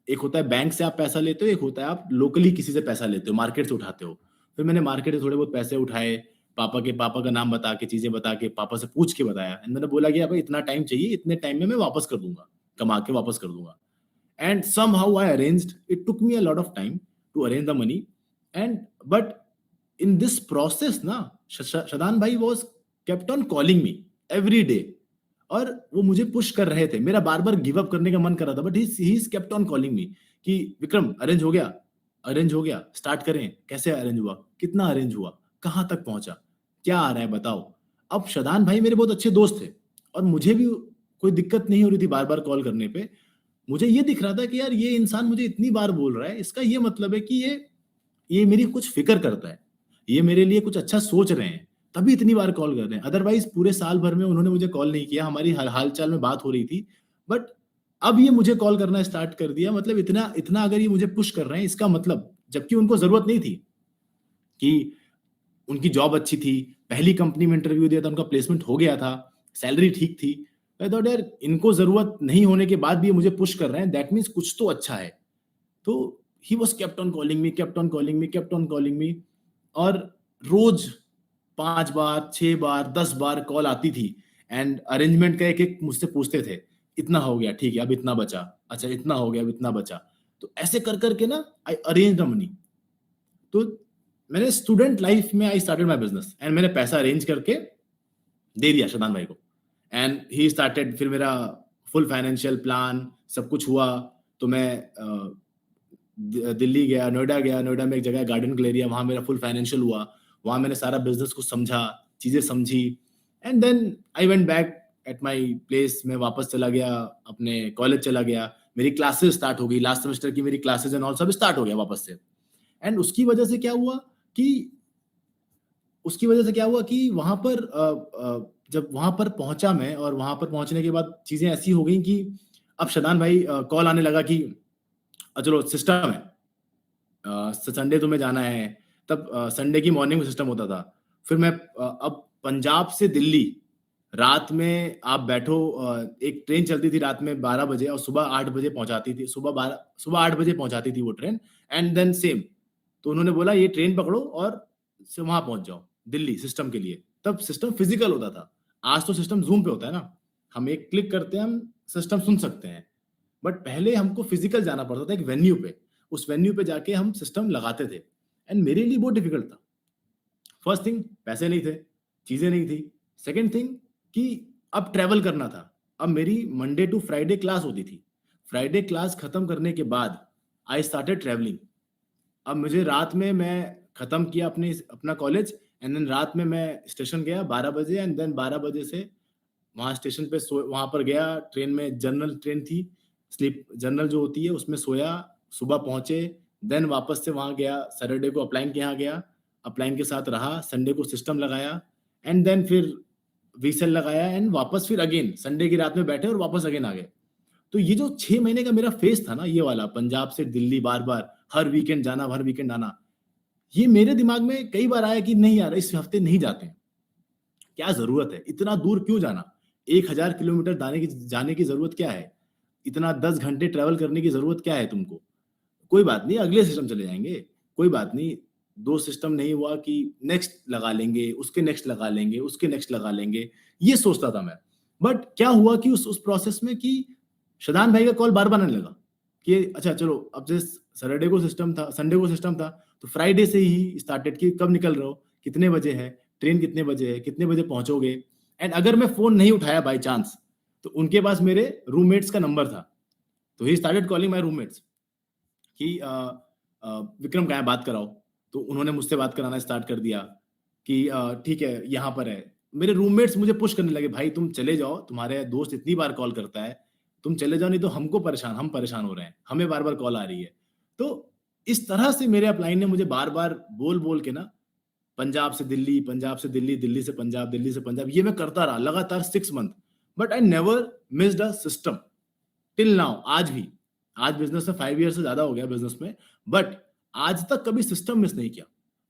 एक होता है बैंक से आप पैसा लेते हो, एक होता है आप लोकली किसी से पैसा लेते हो, मार्केट से उठाते हो। फिर मैंने मार्केट से थोड़े बहुत पैसे उठाए, पापा का नाम बता के, चीज़ें बता के, पापा से पूछ के बताया एंड मैंने बोला कि अभी इतना टाइम चाहिए, इतने टाइम में मैं वापस कर दूँगा, कमा के वापस कर दूँगा। And somehow I arranged. It took me a lot of time to arrange the money, and but in this process ना, शदान भाई was kept on calling me every day, और वो मुझे पुश कर रहे थे। मेरा बार बार गिव अप करने का मन कर रहा था, but he is kept on calling me कि विक्रम अरेंज हो गया, अरेंज हो गया, स्टार्ट करें, कैसे अरेंज हुआ, कितना अरेंज हुआ, कहाँ तक पहुंचा, क्या आ रहा है बताओ। अब शदान भाई मेरे बहुत अच्छे दोस्त थे, और मुझे भी कोई दिक्कत नहीं हो रही थी बार बार कॉल करने पे। मुझे ये दिख रहा था कि यार ये इंसान मुझे इतनी बार बोल रहा है, इसका ये मतलब है कि ये मेरी कुछ फिक्र करता है, ये मेरे लिए कुछ अच्छा सोच रहे हैं, तभी इतनी बार कॉल कर रहे हैं। अदरवाइज पूरे साल भर में उन्होंने मुझे कॉल नहीं किया, हमारी हाल चाल में बात हो रही थी, बट अब ये मुझे कॉल करना स्टार्ट कर दिया। मतलब इतना इतना अगर ये मुझे पुश कर रहे हैं, इसका मतलब, जबकि उनको जरूरत नहीं थी, कि उनकी जॉब अच्छी थी, पहली कंपनी में इंटरव्यू दिया था, उनका प्लेसमेंट हो गया था, सैलरी ठीक थी। आई थॉट यार इनको जरूरत नहीं होने के बाद भी ये मुझे पुश कर रहे हैं, दैट मीन्स कुछ तो अच्छा है। तो he was kept on calling me, kept on calling me, kept on calling me, और रोज 5 बार, 6 बार, 10 बार कॉल आती थी एंड अरेंजमेंट का एक-एक मुझसे पूछते थे, इतना हो गया, ठीक है, अब इतना बचा, अच्छा इतना हो गया, अब इतना बचा। तो ऐसे कर के ना आई अरेंज द मनी। तो मैंने स्टूडेंट लाइफ में I started my business and मैंने पैसा अरेंज करके दे दिया शदान भाई को, एंड ही स्टार्टेड। फिर मेरा फुल फाइनेंशियल प्लान सब कुछ हुआ। तो मैं दिल्ली गया, नोएडा गया, नोएडा में एक जगह गार्डन गलेरिया, वहां मेरा फुल फाइनेंशियल हुआ। वहां मैंने सारा बिजनेस को समझा, चीजें समझी, and then I went back at my place. मैं वापस चला गया, अपने कॉलेज चला गया, मेरी क्लासेस स्टार्ट हो गई, लास्ट सेमेस्टर की मेरी क्लासेस एंड ऑल सब स्टार्ट हो गया वापस से। एंड कि उसकी वजह से क्या हुआ कि वहां पर जब वहां पर पहुंचा मैं, और वहां पर पहुंचने के बाद चीजें ऐसी हो गई कि अब शदान भाई कॉल आने लगा कि चलो सिस्टम है, संडे तुम्हें जाना है। तब संडे की मॉर्निंग में सिस्टम होता था। फिर मैं अब पंजाब से दिल्ली रात में आप बैठो, एक ट्रेन चलती थी रात में 12 बजे और सुबह 8 बजे पहुंचाती थी, सुबह 8 बजे पहुंचाती थी वो ट्रेन, एंड देन सेम। तो उन्होंने बोला ये ट्रेन पकड़ो और वहां पहुंच जाओ दिल्ली सिस्टम के लिए। तब सिस्टम फिजिकल होता था, आज तो सिस्टम जूम पे होता है ना, हम एक क्लिक करते हैं, हम सिस्टम सुन सकते हैं। बट पहले हमको फिजिकल जाना पड़ता था एक वेन्यू पे, उस वेन्यू पे जाके हम सिस्टम लगाते थे, एंड मेरे लिए बहुत डिफिकल्ट था। फर्स्ट थिंग, पैसे नहीं थे, चीजें नहीं थी। सेकंड थिंग कि अब ट्रेवल करना था। अब मेरी मंडे टू फ्राइडे क्लास होती थी, फ्राइडे क्लास खत्म करने के बाद आई स्टार्टेड ट्रेवलिंग। अब मुझे रात में, मैं खत्म किया अपना कॉलेज, एंड देन रात में मैं स्टेशन गया 12 बजे, एंड देन 12 बजे से वहाँ स्टेशन पे वहाँ पर गया, ट्रेन में जनरल ट्रेन थी, स्लीप जनरल जो होती है उसमें सोया, सुबह पहुंचे, देन वापस से वहाँ गया, सैटरडे को अपलाइन के यहाँ गया, अपलाइन के साथ रहा, संडे को सिस्टम लगाया, एंड देन फिर वीसेल लगाया, एंड वापस फिर अगेन संडे की रात में बैठे और वापस अगेन आ गए। तो ये जो 6 महीने का मेरा फेज था ना, ये वाला पंजाब से दिल्ली बार बार हर वीकेंड जाना, हर वीकेंड आना, ये मेरे दिमाग में कई बार आया कि नहीं यार, इस हफ्ते नहीं जाते हैं, क्या जरूरत है, इतना दूर क्यों जाना, 1,000 किलोमीटर जाने की जरूरत क्या है, इतना 10 घंटे ट्रेवल करने की जरूरत क्या है तुमको। कोई बात नहीं, अगले सिस्टम चले जाएंगे, कोई बात नहीं, 2 सिस्टम नहीं हुआ कि नेक्स्ट लगा लेंगे, उसके नेक्स्ट लगा लेंगे, उसके नेक्स्ट लगा लेंगे, ये सोचता था मैं। बट क्या हुआ कि उस प्रोसेस में कि शदान भाई का कॉल बार बार आने लगा कि अच्छा चलो, अब जैसे सैटरडे को सिस्टम था, संडे को सिस्टम था, तो फ्राइडे से ही स्टार्टेड कि कब निकल रहे हो, कितने बजे है ट्रेन, कितने बजे है, कितने बजे पहुंचोगे। एंड अगर मैं फोन नहीं उठाया बाई चांस, तो उनके पास मेरे रूममेट्स का नंबर था, तो he started calling my roommates कि विक्रम कहाँ है, बात कराओ। तो उन्होंने मुझसे बात कराना स्टार्ट कर दिया कि ठीक है यहाँ पर है। मेरे रूममेट्स मुझे पुश करने लगे, भाई तुम चले जाओ, तुम्हारे दोस्त इतनी बार कॉल करता है, तुम चले जाओ, नहीं तो हम परेशान हो रहे हैं, हमें बार बार कॉल आ रही है। तो इस तरह से मेरे अपलाइन ने मुझे बार बार बोल बोल के ना, पंजाब से दिल्ली, पंजाब से दिल्ली, दिल्ली से पंजाब, दिल्ली से पंजाब, ये मैं करता रहा लगातार 6 month. But I never missed a system till now, आज भी। आज बिजनेस में 5 ईयर से ज्यादा हो गया बिजनेस में, बट आज तक कभी सिस्टम मिस नहीं किया।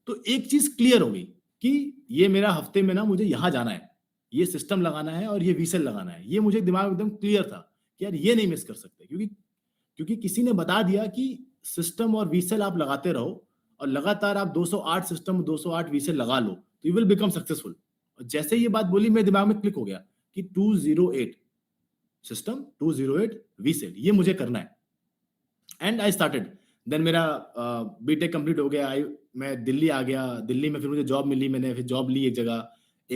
तो एक चीज क्लियर हो गई कि ये मेरा हफ्ते में ना, मुझे यहां जाना है, ये सिस्टम लगाना है और ये वीसेल लगाना है, ये मुझे दिमाग में एकदम क्लियर था कि यार ये नहीं मिस कर सकते, क्योंकि क्योंकि किसी ने बता दिया कि सिस्टम और वीसेल आप लगाते रहो, और लगातार आप 208 सिस्टम 208 वीसेल लगा लो, तो यू विल बिकम सक्सेसफुल। और जैसे ये बात बोली, मेरे दिमाग में क्लिक हो गया कि 208 सिस्टम, 208 वीसेल, ये मुझे करना है। And I started. देन मेरा बीटेक कंप्लीट हो गया, मैं दिल्ली आ गया, दिल्ली में फिर मुझे जॉब मिली, मैंने फिर जॉब ली एक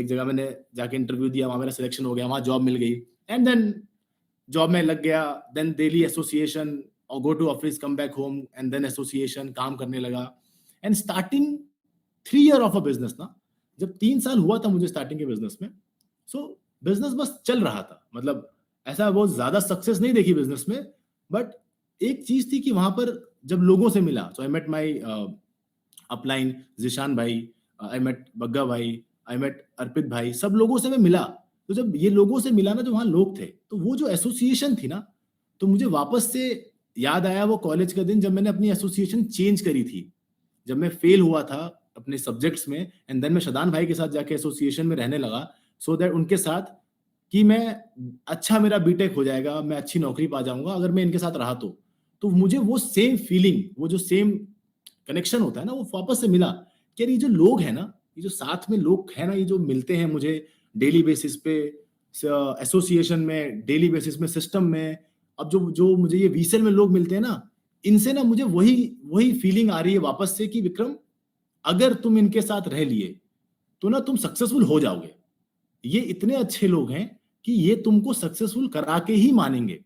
जगह मैंने जाके इंटरव्यू दिया, वहां मेरा सिलेक्शन हो गया, वहां जॉब मिल गई, एंड देन जॉब में लग गया, देन डेली एसोसिएशन, और go to office, come back home, and then association, काम करने लगा। And starting 3 year of a business ना, जब 3 साल हुआ था मुझे स्टार्टिंग के बिजनेस में, सो बिजनेस बस चल रहा था, मतलब ऐसा बहुत ज्यादा सक्सेस नहीं देखी बिजनेस में। बट एक चीज थी कि वहां पर जब लोगों से मिला, so I met my upline, Zishan भाई, आई मेट बग्गा भाई, आई मेट अर्पित भाई, सब लोगों से मैं मिला। तो जब ये लोगों से मिला ना, जो वहां लोग थे, तो वो जो एसोसिएशन थी ना, तो मुझे वापस से याद आया वो कॉलेज का दिन जब मैंने अपनी एसोसिएशन चेंज करी थी, जब मैं फेल हुआ था अपने सब्जेक्ट्स में, एंड देन मैं शदान भाई के साथ जाके एसोसिएशन में रहने लगा, सो दैट उनके साथ कि मैं अच्छा, मेरा बीटेक हो जाएगा, मैं अच्छी नौकरी पा जाऊंगा अगर मैं इनके साथ रहा तो मुझे वो सेम फीलिंग, वो जो सेम कनेक्शन होता है ना, वो वापस से मिला कि यार ये जो लोग हैं ना, ये जो साथ में लोग हैं ना, ये जो मिलते हैं मुझे डेली बेसिस पे एसोसिएशन में, डेली बेसिस में सिस्टम में, अब जो जो मुझे ये वीसेल में लोग मिलते हैं ना, इनसे ना मुझे वही वही फीलिंग आ रही है वापस से कि विक्रम, अगर तुम इनके साथ रह लिए तो ना तुम सक्सेसफुल हो जाओगे। ये इतने अच्छे लोग हैं कि ये तुमको सक्सेसफुल करा के ही मानेंगे।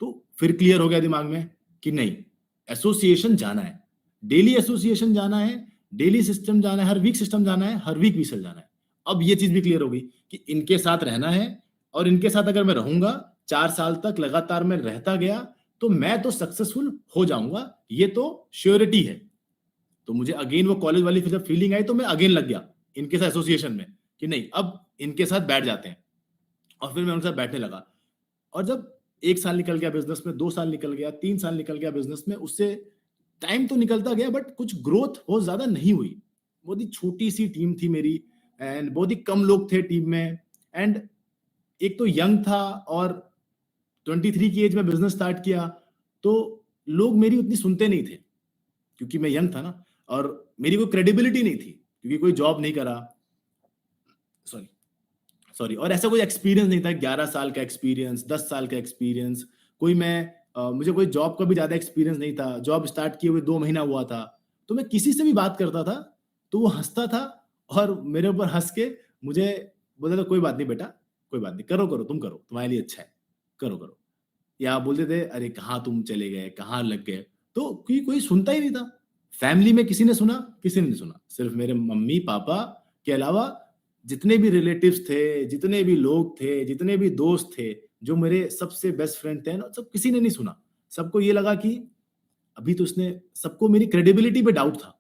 तो फिर क्लियर हो गया दिमाग में कि नहीं, एसोसिएशन जाना है, डेली एसोसिएशन जाना है, डेली सिस्टम जाना है, हर वीक सिस्टम जाना है, हर वीक वीसल जाना है। अब ये चीज भी क्लियर हो गई कि इनके साथ रहना है, और इनके साथ अगर मैं रहूंगा 4 साल तक लगातार मैं रहता गया, तो मैं तो सक्सेसफुल हो जाऊंगा, ये तो श्योरिटी है। तो मुझे अगेन वो कॉलेज वाली फिर जब फीलिंग आई, तो मैं अगेन लग गया इनके साथ एसोसिएशन में कि नहीं, अब इनके साथ बैठ जाते हैं, और फिर मैं उनके साथ बैठने लगा। और जब 1 साल निकल गया बिजनेस में, 2 साल निकल गया, 3 साल निकल गया बिजनेस में, उससे टाइम तो निकलता गया, बट कुछ ग्रोथ बहुत ज्यादा नहीं हुई। बहुत ही छोटी सी टीम थी मेरी, एंड बहुत ही कम लोग थे टीम में, एंड एक तो यंग था और 23 की एज में बिजनेस स्टार्ट किया, तो लोग मेरी उतनी सुनते नहीं थे क्योंकि मैं यंग था ना, और मेरी कोई क्रेडिबिलिटी नहीं थी क्योंकि कोई जॉब नहीं करा, सॉरी सॉरी, और ऐसा कोई एक्सपीरियंस नहीं था, 11 साल का एक्सपीरियंस, 10 साल का एक्सपीरियंस, कोई मैं मुझे कोई जॉब का भी ज्यादा एक्सपीरियंस नहीं था, जॉब स्टार्ट किए हुए 2 महीना हुआ था। तो मैं किसी से भी बात करता था तो वो हंसता था और मेरे ऊपर हंस के मुझे बोलता था कोई बात नहीं बेटा, कोई बात नहीं, करो करो, तुम करो, तुम्हारे लिए अच्छा है, करो करो। या बोलते थे अरे कहाँ तुम चले गए, कहाँ लग गए, तो कोई सुनता ही नहीं था। फैमिली में किसी ने सुना, किसी ने नहीं सुना, सिर्फ मेरे मम्मी पापा के अलावा जितने भी रिलेटिव्स थे, जितने भी लोग थे, जितने भी दोस्त थे, जो मेरे सबसे बेस्ट फ्रेंड थे ना, सब किसी ने नहीं सुना। सबको ये लगा कि अभी तो इसने, सबको मेरी क्रेडिबिलिटी पे डाउट था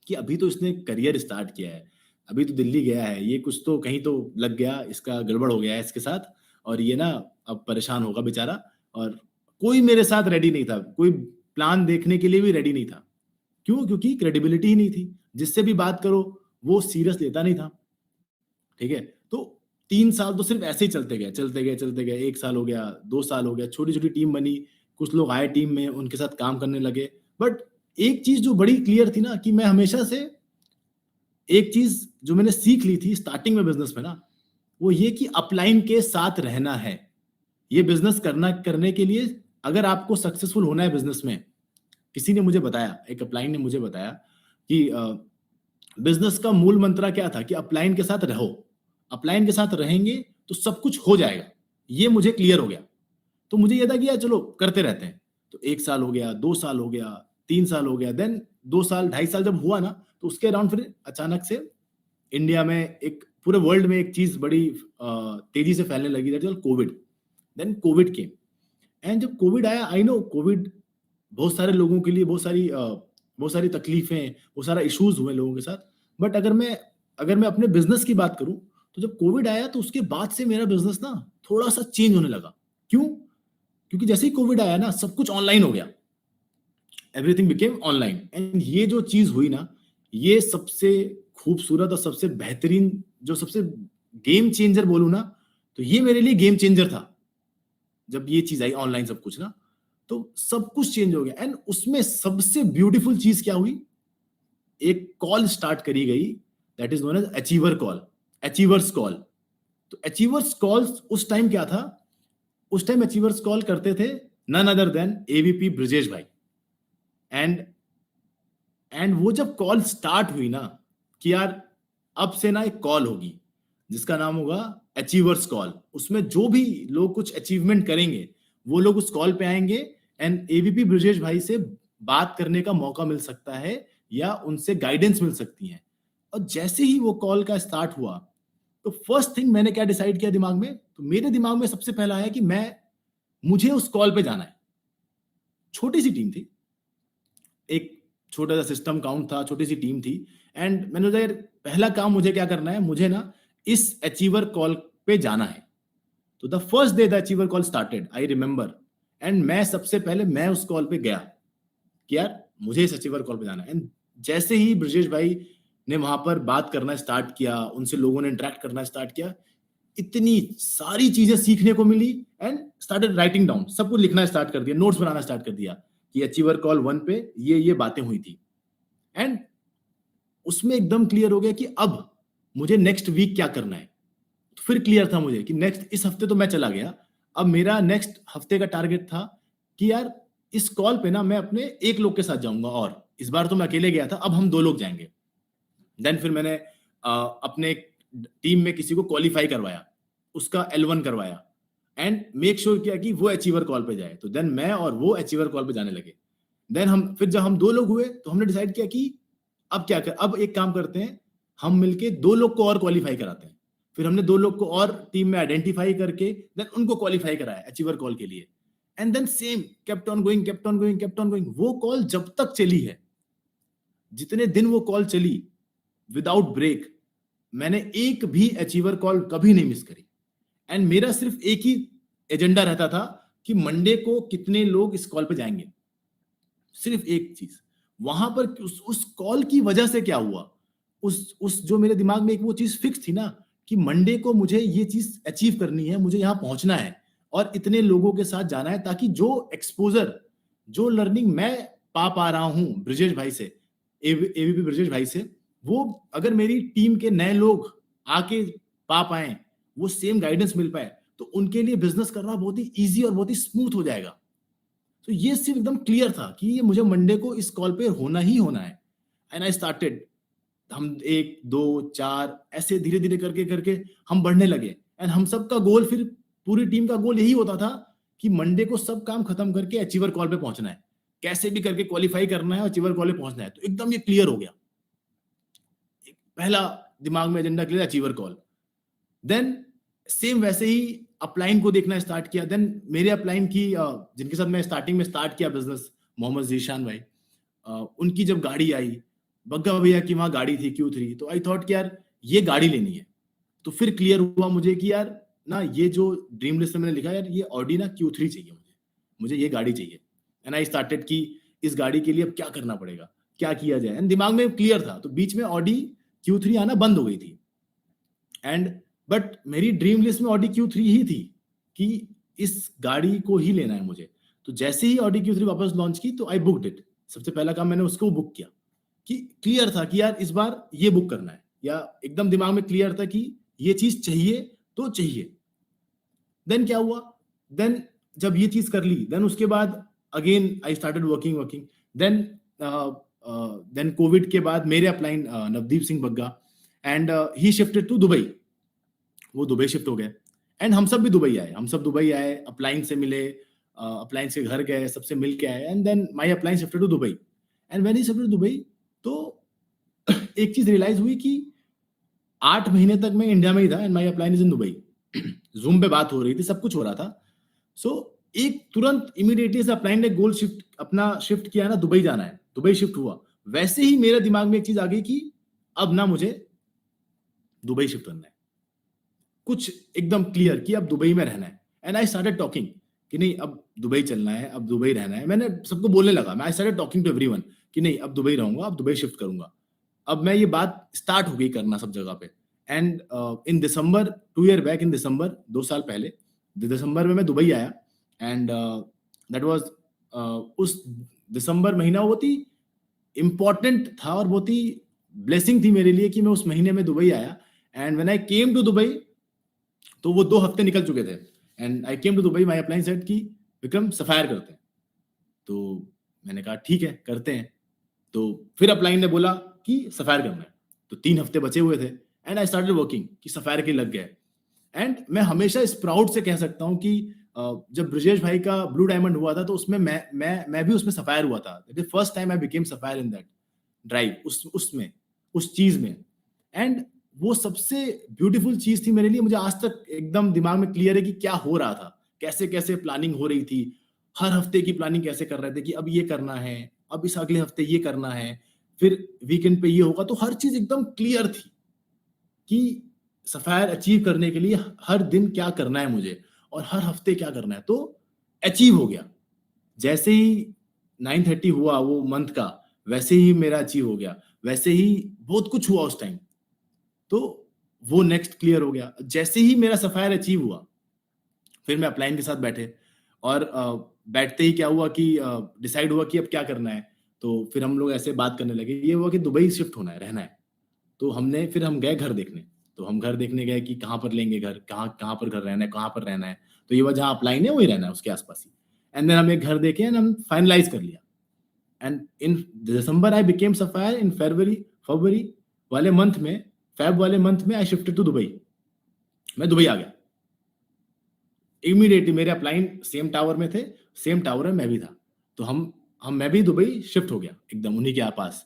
कि अभी तो इसने करियर स्टार्ट किया है, अभी तो दिल्ली गया है, ये कुछ तो कहीं तो लग गया, इसका गड़बड़ हो गया है इसके साथ, और ये ना अब परेशान होगा बेचारा। और कोई मेरे साथ रेडी नहीं था, कोई प्लान देखने के लिए भी रेडी नहीं था। क्यों? क्योंकि क्रेडिबिलिटी ही नहीं थी। जिससे भी बात करो वो सीरियस लेता नहीं था। ठीक है, तो 3 साल तो सिर्फ ऐसे ही चलते गए, चलते गए, चलते गए। 1 साल हो गया, 2 साल हो गया, छोटी छोटी टीम बनी, कुछ लोग आए टीम में, उनके साथ काम करने लगे। बट एक चीज जो बड़ी क्लियर थी ना, कि मैं हमेशा से, एक चीज जो मैंने सीख ली थी स्टार्टिंग में बिजनेस में ना, वो ये कि अपलाइन के साथ रहना है। ये बिजनेस करने के लिए, अगर आपको सक्सेसफुल होना है बिजनेस में, किसी ने मुझे बताया, एक अपलाइन ने मुझे बताया कि बिजनेस का मूल मंत्र क्या था कि अपलाइन के साथ रहो, अपलाइन के साथ रहेंगे तो सब कुछ हो जाएगा। ये मुझे क्लियर हो गया। तो मुझे ये था कि यार चलो करते रहते हैं। तो 1 साल हो गया, 2 साल हो गया, 3 साल हो गया, देन 2 साल 2.5 साल जब हुआ ना, तो उसके अराउंड फिर अचानक से इंडिया में, एक पूरे वर्ल्ड में एक चीज बड़ी तेजी से फैलने लगी, that is Covid. Then Covid came, and जब कोविड आया, आई नो कोविड बहुत सारे लोगों के लिए बहुत सारी तकलीफें, बहुत सारा इश्यूज हुए लोगों के साथ। बट अगर मैं अपने बिजनेस की बात करूं, तो जब कोविड आया तो उसके बाद से मेरा बिजनेस ना थोड़ा सा चेंज होने लगा। क्यों? क्योंकि जैसे ही कोविड आया ना, सब कुछ ऑनलाइन हो गया, एवरीथिंग बिकेम ऑनलाइन। एंड ये जो चीज हुई ना, ये सबसे खूबसूरत और सबसे बेहतरीन, जो सबसे गेम चेंजर बोलूं ना, तो ये मेरे लिए गेम चेंजर था। जब ये चीज आई ऑनलाइन सब कुछ ना, तो सब कुछ चेंज हो गया। एंड उसमें सबसे ब्यूटीफुल चीज क्या हुई, एक कॉल स्टार्ट करी गई, that is known as achiever call, achievers call. तो अचीवर्स कॉल्स उस टाइम क्या था, उस टाइम अचीवर्स कॉल करते थे none other than AVP Brijesh भाई। एंड वो जब कॉल स्टार्ट हुई ना, कि यार अब से ना एक कॉल होगी जिसका नाम होगा अचीवर्स कॉल, उसमें जो भी लोग कुछ अचीवमेंट करेंगे वो लोग उस कॉल पे आएंगे, एंड एवीपी ब्रिजेश भाई से बात करने का मौका मिल सकता है या उनसे गाइडेंस मिल सकती है। और जैसे ही वो कॉल का स्टार्ट हुआ, तो फर्स्ट थिंग मैंने क्या डिसाइड किया दिमाग में, तो मेरे दिमाग में सबसे पहला आया कि मुझे उस कॉल पे जाना है। छोटी सी टीम थी, एक छोटा सा सिस्टम काउंट था, छोटी सी टीम थी। एंड मैंने सोचा यार पहला काम मुझे क्या करना है, मुझे ना इस अचीवर कॉल पे जाना है। तो the first day the achiever call started, I remember, and मैं सबसे पहले मैं उस कॉल पे गया कि यार मुझे इस अचीवर कॉल पे जाना है। एंड जैसे ही ब्रजेश भाई ने वहां पर बात करना स्टार्ट किया, उनसे लोगों ने इंटरेक्ट करना स्टार्ट किया, इतनी सारी चीजें सीखने को मिली। एंड स्टार्टेड राइटिंग डाउन, सब कुछ लिखना स्टार्ट कर दिया, नोट्स बनाना स्टार्ट कर दिया कि अचीवर कॉल 1 पे ये बातें हुई थी। एंड उसमें एकदम क्लियर हो गया कि अब मुझे नेक्स्ट वीक क्या करना है। तो फिर क्लियर था मुझे कि नेक्स्ट, इस हफ्ते तो मैं चला गया, अब मेरा नेक्स्ट हफ्ते का टारगेट था कि यार इस कॉल पे ना मैं अपने एक लोग के साथ जाऊंगा, और इस बार तो मैं अकेले गया था, अब हम 2 लोग जाएंगे। देन फिर मैंने अपने टीम में किसी को क्वालिफाई करवाया, उसका L1 करवाया, एंड मेक श्योर किया कि वो अचीवर कॉल पे जाए। तो देन मैं और वो अचीवर कॉल पे जाने लगे। देन फिर जब हम 2 लोग हुए तो हमने डिसाइड किया कि अब एक काम करते हैं, हम मिलके 2 लोग को और क्वालिफाई कराते हैं। फिर हमने 2 लोग को और टीम में आइडेंटिफाई करके देन उनको क्वालिफाई कराया अचीवर कॉल के लिए। And then same kept on going, kept on going, kept on going. वो कॉल जब तक चली है, जितने दिन वो कॉल चली, विदाउट ब्रेक, मैंने एक भी अचीवर कॉल कभी नहीं मिस करी। एंड मेरा सिर्फ एक ही एजेंडा रहता था कि मंडे को कितने लोग इस कॉल पे जाएंगे, सिर्फ एक चीज। वहां पर उस कॉल की वजह से क्या हुआ, उस जो मेरे दिमाग में एक वो चीज फिक्स थी ना, कि मंडे को मुझे ये चीज अचीव करनी है, मुझे यहाँ पहुंचना है और इतने लोगों के साथ जाना है, ताकि जो एक्सपोजर, जो लर्निंग मैं पा रहा हूं ब्रिजेश भाई से, एवीपी ब्रिजेश भाई से, वो अगर मेरी टीम के नए लोग आके पा पाए, वो सेम गाइडेंस मिल पाए, तो उनके लिए बिजनेस करना बहुत ही इजी और बहुत ही स्मूथ हो जाएगा। तो ये सिर्फ एकदम क्लियर था कि ये मुझे मंडे को इस कॉल पे होना ही होना है। एंड आई स्टार्टेड, हम 1 2 4 ऐसे धीरे धीरे करके करके हम बढ़ने लगे। एंड हम सब का गोल, फिर पूरी टीम का गोल यही होता था कि मंडे को सब काम खत्म करके अचीवर कॉल पे पहुंचना है, कैसे भी करके क्वालिफाई करना है और अचीवर कॉल पे पहुंचना है। तो एकदम ये क्लियर हो गया, पहला दिमाग में agenda clear, achiever call. Then same वैसे ही अपलाइन को देखना स्टार्ट किया। देन मेरे अपलाइन की जिनके साथ मैं स्टार्टिंग में स्टार्ट किया बिजनेस, मोहम्मद जीशान भाई, उनकी जब गाड़ी आई, बग्गा भैया की वहां गाड़ी थी Q3, तो आई थॉट कि यार ये गाड़ी लेनी है। तो फिर क्लियर हुआ मुझे कि यार ना, ये जो ड्रीम लिस्ट में मैंने लिखा, यार ये ऑडी ना Q3 चाहिए मुझे, मुझे ये गाड़ी चाहिए। एंड आई स्टार्टेड कि इस गाड़ी के लिए अब क्या करना पड़ेगा, क्या किया जाए। एंड दिमाग में क्लियर था। तो बीच में ऑडी Q3 आना बंद हो गई थी। एंड बट मेरी ड्रीम लिस्ट में ऑडी Q3 ही थी कि इस गाड़ी को ही लेना है मुझे। तो जैसे ही ऑडी Q3 वापस लॉन्च की, तो आई बुक्ड इट। सबसे पहला काम मैंने उसको बुक किया, कि क्लियर था कि यार इस बार ये बुक करना है, या एकदम दिमाग में क्लियर था कि ये चीज चाहिए तो चाहिए। देन क्या हुआ, देन जब ये चीज कर ली, देन उसके बाद again I started working. Then then Covid के बाद मेरे upline Navdeep Singh Bagga, and he shifted to Dubai. वो दुबई शिफ्ट हो गए। एंड हम सब भी दुबई आए, हम सब दुबई आए, अपलाइन से मिले, अपलाइन के घर गए, सबसे मिल के आए। And then my upline shifted to Dubai. And when he shifted to Dubai, तो एक चीज रियलाइज हुई कि 8 महीने तक मैं इंडिया में ही था, and my upline is in Dubai. Zoom पे बात हो रही थी, सब कुछ हो रहा था। सो एक तुरंत इमीडिएटली से अपलाइन ने गोल शिफ्ट अपना शिफ्ट किया ना, दुबई जाना है, दुबई शिफ्ट हुआ। वैसे ही मेरे दिमाग में एक चीज आ गई कि अब ना मुझे दुबई शिफ्ट करना है, कुछ एकदम क्लियर कि अब दुबई में रहना है। एंड आई स्टार्टेड टॉकिंग कि नहीं, अब दुबई चलना है, अब दुबई रहना है। मैंने सबको बोलने लगा, मैं I started talking to everyone कि नहीं, अब दुबई रहूंगा, अब दुबई शिफ्ट करूंगा। अब मैं ये बात स्टार्ट हो गई करना सब जगह पे। And in December, 2 year back, in December, 2 साल पहले दिसंबर में मैं दुबई आया। एंड दैट वाज, उस दिसंबर महीना बहुत ही इंपॉर्टेंट था और बहुत ही ब्लेसिंग थी मेरे लिए कि मैं उस महीने में दुबई आया। And when I came to Dubai, तो वो 2 हफ्ते निकल चुके थे। And I came to Dubai, my upline said कि विक्रम सफायर करते हैं। तो मैंने कहा ठीक है, करते हैं। तो फिर अपलाइन ने बोला कि सफायर करना है। तो 3 हफ्ते बचे हुए थे, एंड आई स्टार्टेड वर्किंग कि सफायर के लग गए। एंड मैं हमेशा इस प्राउड से कह सकता हूँ कि जब ब्रजेश भाई का ब्लू डायमंड हुआ था, तो उसमें मैं भी उसमें सफायर हुआ था। The first time I became sapphire in that drive, उसमें, उस चीज में। एंड वो सबसे ब्यूटीफुल चीज थी मेरे लिए। मुझे आज तक एकदम दिमाग में क्लियर है कि क्या हो रहा था, कैसे कैसे प्लानिंग हो रही थी, हर हफ्ते की प्लानिंग कैसे कर रहे थे कि अब ये करना है, अब इस अगले हफ्ते ये करना है, फिर वीकेंड पे ये होगा। तो हर चीज एकदम क्लियर थी कि सफायर अचीव करने के लिए हर दिन क्या करना है मुझे, और हर हफ्ते क्या करना है। तो अचीव हो गया। जैसे ही 9:30 हुआ वो मंथ का, वैसे ही मेरा अचीव हो गया। वैसे ही बहुत कुछ हुआ उस टाइम। तो वो नेक्स्ट क्लियर हो गया। जैसे ही मेरा सफायर अचीव हुआ, फिर मैं अपलाइन के साथ बैठे, और बैठते ही क्या हुआ कि डिसाइड हुआ कि अब क्या करना है। तो फिर हम लोग ऐसे बात करने लगे, ये हुआ कि दुबई शिफ्ट होना है, रहना है। तो फिर हम गए घर देखने। तो हम घर देखने गए कि कहाँ पर लेंगे घर, कहाँ कहाँ पर घर रहना है, कहाँ पर रहना है। तो ये जहाँ अपलाइन है वही रहना है, उसके आसपास ही। एंड देन हम एक घर देखे, एंड हम फाइनलाइज कर लिया। And in December I became sapphire. In February वाले मंथ में, फेब वाले मंथ में आई शिफ्टेड टू दुबई। मैं दुबई आ गया इमीडिएटली। मेरे अपलाइन सेम टावर में थे, सेम टावर में मैं भी था। तो मैं भी दुबई शिफ्ट हो गया एकदम उन्हीं के पास।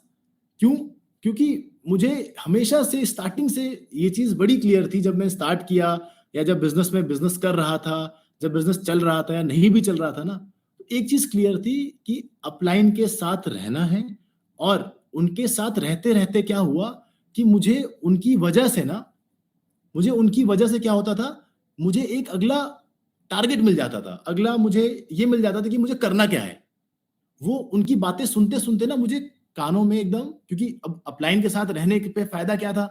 क्यों? क्योंकि मुझे हमेशा से स्टार्टिंग से ये चीज बड़ी क्लियर थी, जब मैं स्टार्ट किया, या जब बिजनेस में बिजनेस कर रहा था, जब बिजनेस चल रहा था या नहीं भी चल रहा था ना, तो एक चीज क्लियर थी कि अपलाइन के साथ रहना है। और उनके साथ रहते रहते क्या हुआ कि मुझे उनकी वजह से क्या होता था, मुझे एक अगला टारगेट मिल जाता था, अगला मुझे ये मिल जाता था कि मुझे करना क्या है। वो उनकी बातें सुनते सुनते ना मुझे कानों में एकदम, क्योंकि अब अपलाइन के साथ रहने पे फायदा क्या था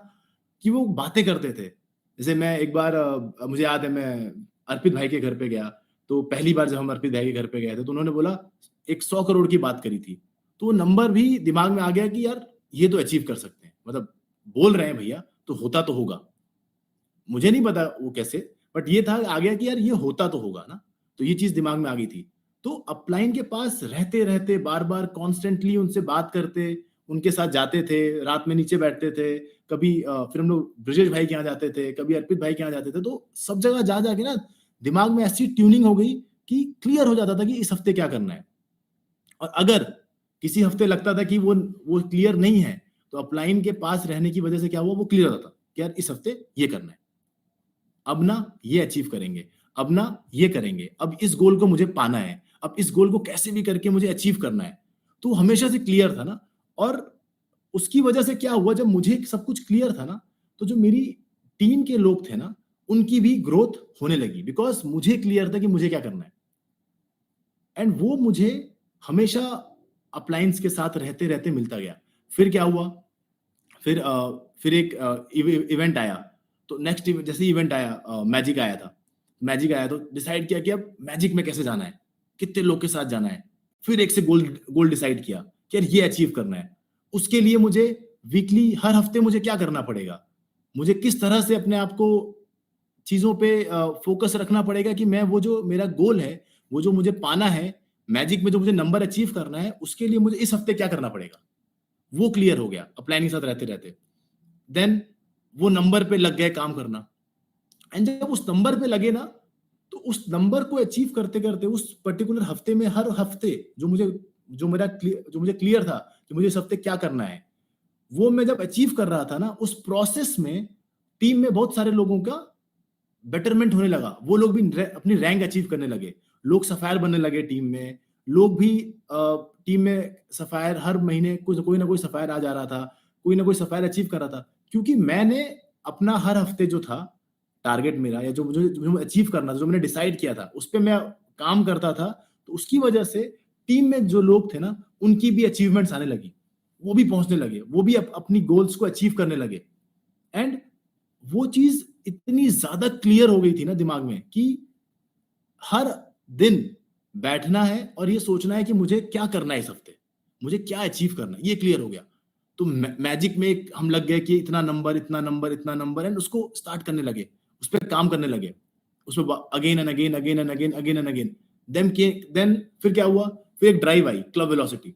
कि वो बातें करते थे, जैसे मैं एक बार मुझे याद है, मैं अर्पित भाई के घर पे गया, तो पहली बार जब हम अर्पित भाई के घर पे गए थे, तो उन्होंने बोला एक 100 करोड़ की बात करी थी। तो वो नंबर भी दिमाग में आ गया कि यार ये तो अचीव कर सकते हैं। मतलब बोल रहे हैं भैया, तो होता तो होगा। मुझे नहीं पता वो कैसे, बट ये था आ गया कि यार ये होता तो होगा ना। तो ये चीज़ दिमाग में आ गई थी। तो अपलाइन के पास रहते-रहते बार-बार कॉन्स्टेंटली उनसे बात करते, उनके साथ जाते थे, रात में नीचे बैठते थे, कभी फिर हम लोग ब्रजेश भाई के यहाँ जाते थे, कभी अर्पित भाई के यहाँ जाते थे। तो सब जगह जा-जा के ना दिमाग में ऐसी ट्यूनिंग हो गई कि क्लियर हो जाता था कि इस हफ्ते क्या करना है। और अगर किसी हफ्ते लगता था कि वो क्लियर नहीं है, तो अपलाइन के पास रहने की वजह से क्या हुआ, वो क्लियर होता था कि यार इस हफ्ते ये करना है। अब ना ये अचीव करेंगे, अब ना ये करेंगे, अब इस गोल को मुझे पाना है, अब इस गोल को कैसे भी करके मुझे अचीव करना है। तो हमेशा से क्लियर था ना। और उसकी वजह से क्या हुआ, जब मुझे सब कुछ क्लियर था ना, तो जो मेरी टीम के लोग थे ना, उनकी भी ग्रोथ होने लगी, बिकॉज़ मुझे क्लियर था कि मुझे क्या करना है। एंड वो मुझे हमेशा अपलायंस के साथ रहते-रहते मिलता गया। फिर क्या हुआ, फिर एक इवेंट आया। तो नेक्स्ट जैसे इवेंट आया, मैजिक आया था। मैजिक आया तो डिसाइड किया कि अब मैजिक में कैसे जाना है, कितने लोग के साथ जाना है। फिर एक से गोल गोल डिसाइड किया कि यार ये अचीव करना है। उसके लिए मुझे वीकली हर हफ्ते मुझे क्या करना पड़ेगा, मुझे किस तरह से अपने आप को चीज़ों पे फ़ोकस रखना पड़ेगा कि मैं वो जो मेरा गोल है, वो जो मुझे पाना है, मैजिक में जो मुझे नंबर अचीव करना है, उसके लिए मुझे इस हफ्ते क्या करना पड़ेगा। वो क्लियर हो गया अपलाइन के साथ रहते-रहते। देन वो नंबर पे लग गए काम करना। एंड जब उस नंबर पे लगे ना, तो उस नंबर को अचीव करते-करते उस पर्टिकुलर हफ्ते में, हर हफ्ते जो मुझे क्लियर था कि मुझे इस हफ्ते क्या करना है, वो मैं जब अचीव कर रहा था ना, उस प्रोसेस में टीम में बहुत सारे लोगों का बेटरमेंट होने लगा। वो लोग भी अपनी रैंक अचीव करने लगे। लोग सफायर बनने लगे टीम में। लोग भी टीम में सफायर हर महीने कोई ना कोई सफायर आ जा रहा था। कोई ना कोई सफायर अचीव कर रहा था। क्योंकि मैंने अपना हर हफ्ते जो था टारगेट मेरा, या जो अचीव करना था, जो मैंने डिसाइड किया था, उस पे मैं काम करता था। तो उसकी वजह से टीम में जो लोग थे ना, उनकी भी अचीवमेंट्स आने लगी। वो भी पहुंचने लगे। वो भी अपनी गोल्स को अचीव करने लगे। एंड वो चीज इतनी ज्यादा क्लियर हो गई थी ना दिमाग में कि हर दिन बैठना है और ये सोचना है कि मुझे क्या करना है इस हफ्ते, मुझे क्या अचीव करना है, ये क्लियर हो गया। तो मैजिक में हम लग गए कि इतना नंबर, इतना नंबर, इतना नंबर, एंड उसको स्टार्ट करने लगे, उस पर काम करने लगे, उसमें again and again, again and again, again and again. Then फिर क्या हुआ, फिर एक ड्राइव आई, क्लब वेलोसिटी।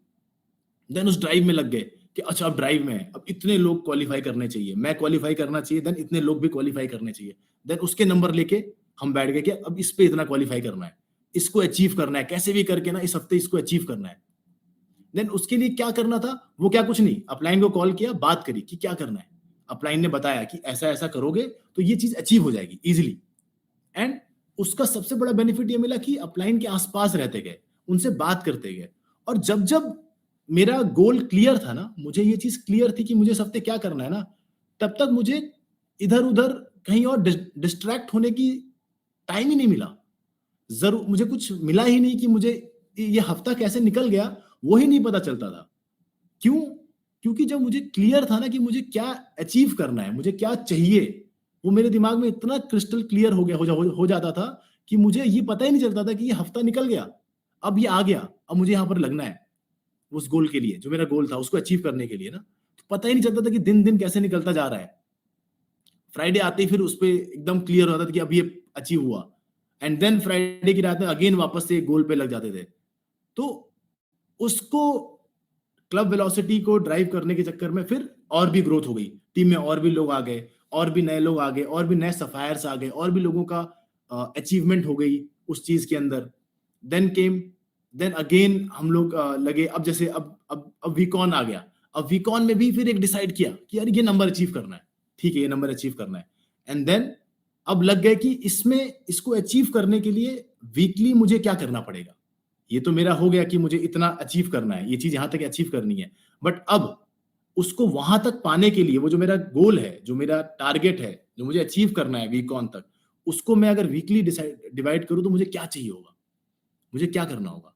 देन उस ड्राइव में लग गए कि अच्छा अब ड्राइव में है, अब इतने लोग क्वालिफाई करने चाहिए, मैं क्वालिफाई करना चाहिए, देन इतने लोग भी क्वालिफाई करने चाहिए। देन उसके नंबर लेके हम बैठ गए कि अब इस पे इतना क्वालिफाई करना है, इसको अचीव करना है, कैसे भी करके ना इस हफ्ते इसको अचीव करना है। देन उसके लिए क्या करना था, वो क्या, कुछ नहीं, अपलाइन को कॉल किया, बात करी कि क्या करना है। अपलाइन ने बताया कि ऐसा ऐसा करोगे तो ये चीज अचीव हो जाएगी इजिली। एंड उसका सबसे बड़ा बेनिफिट ये मिला कि अपलाइन के आसपास रहते गए, उनसे बात करते गए। और जब जब मेरा गोल क्लियर था ना, मुझे ये चीज क्लियर थी कि मुझे इस हफ्ते क्या करना है ना, तब तक मुझे इधर उधर कहीं और डिस्ट्रैक्ट होने की टाइम ही नहीं मिला। जरूर मुझे कुछ मिला ही नहीं कि मुझे ये हफ्ता कैसे निकल गया, वो ही नहीं पता चलता था। क्यों? क्योंकि जब मुझे क्लियर था ना कि मुझे क्या अचीव करना है, मुझे क्या चाहिए, वो मेरे दिमाग में इतना क्रिस्टल क्लियर हो गया, हो जाता था कि मुझे ये पता ही नहीं चलता था कि ये हफ्ता निकल गया, अब ये आ गया, अब मुझे यहाँ पर लगना है उस गोल के लिए, जो मेरा गोल था उसको अचीव करने के लिए ना। तो पता ही नहीं चलता था कि दिन दिन कैसे निकलता जा रहा है। फ्राइडे आते ही फिर उस पे एकदम क्लियर होता था कि अब ये अचीव हुआ। एंड देन फ्राइडे की रात में अगेन वापस से गोल पे लग जाते थे। तो उसको, क्लब वेलोसिटी को ड्राइव करने के चक्कर में फिर और भी ग्रोथ हो गई, टीम में और भी लोग आ गए, और भी नए लोग आ गए, और भी नए सफायर्स आ गए, और भी लोगों का अचीवमेंट हो गई उस चीज के अंदर। देन केम देन अगेन हम लोग लगे, अब जैसे अब वीकॉन आ गया। अब वीकॉन में भी फिर एक डिसाइड किया कि यार ये नंबर अचीव करना है, ठीक है, ये नंबर अचीव करना है। एंड देन अब लग गए कि इसमें इसको अचीव करने के लिए वीकली मुझे क्या करना पड़ेगा। ये तो मेरा हो गया कि मुझे इतना अचीव करना है, ये चीज यहां तक अचीव करनी है। बट अब उसको वहां तक पाने के लिए, वो जो मेरा गोल है, जो मेरा टारगेट है, जो मुझे अचीव करना है वीक ऑन तक, उसको मैं अगर वीकली डिवाइड करूं तो मुझे क्या चाहिए होगा, मुझे क्या करना होगा।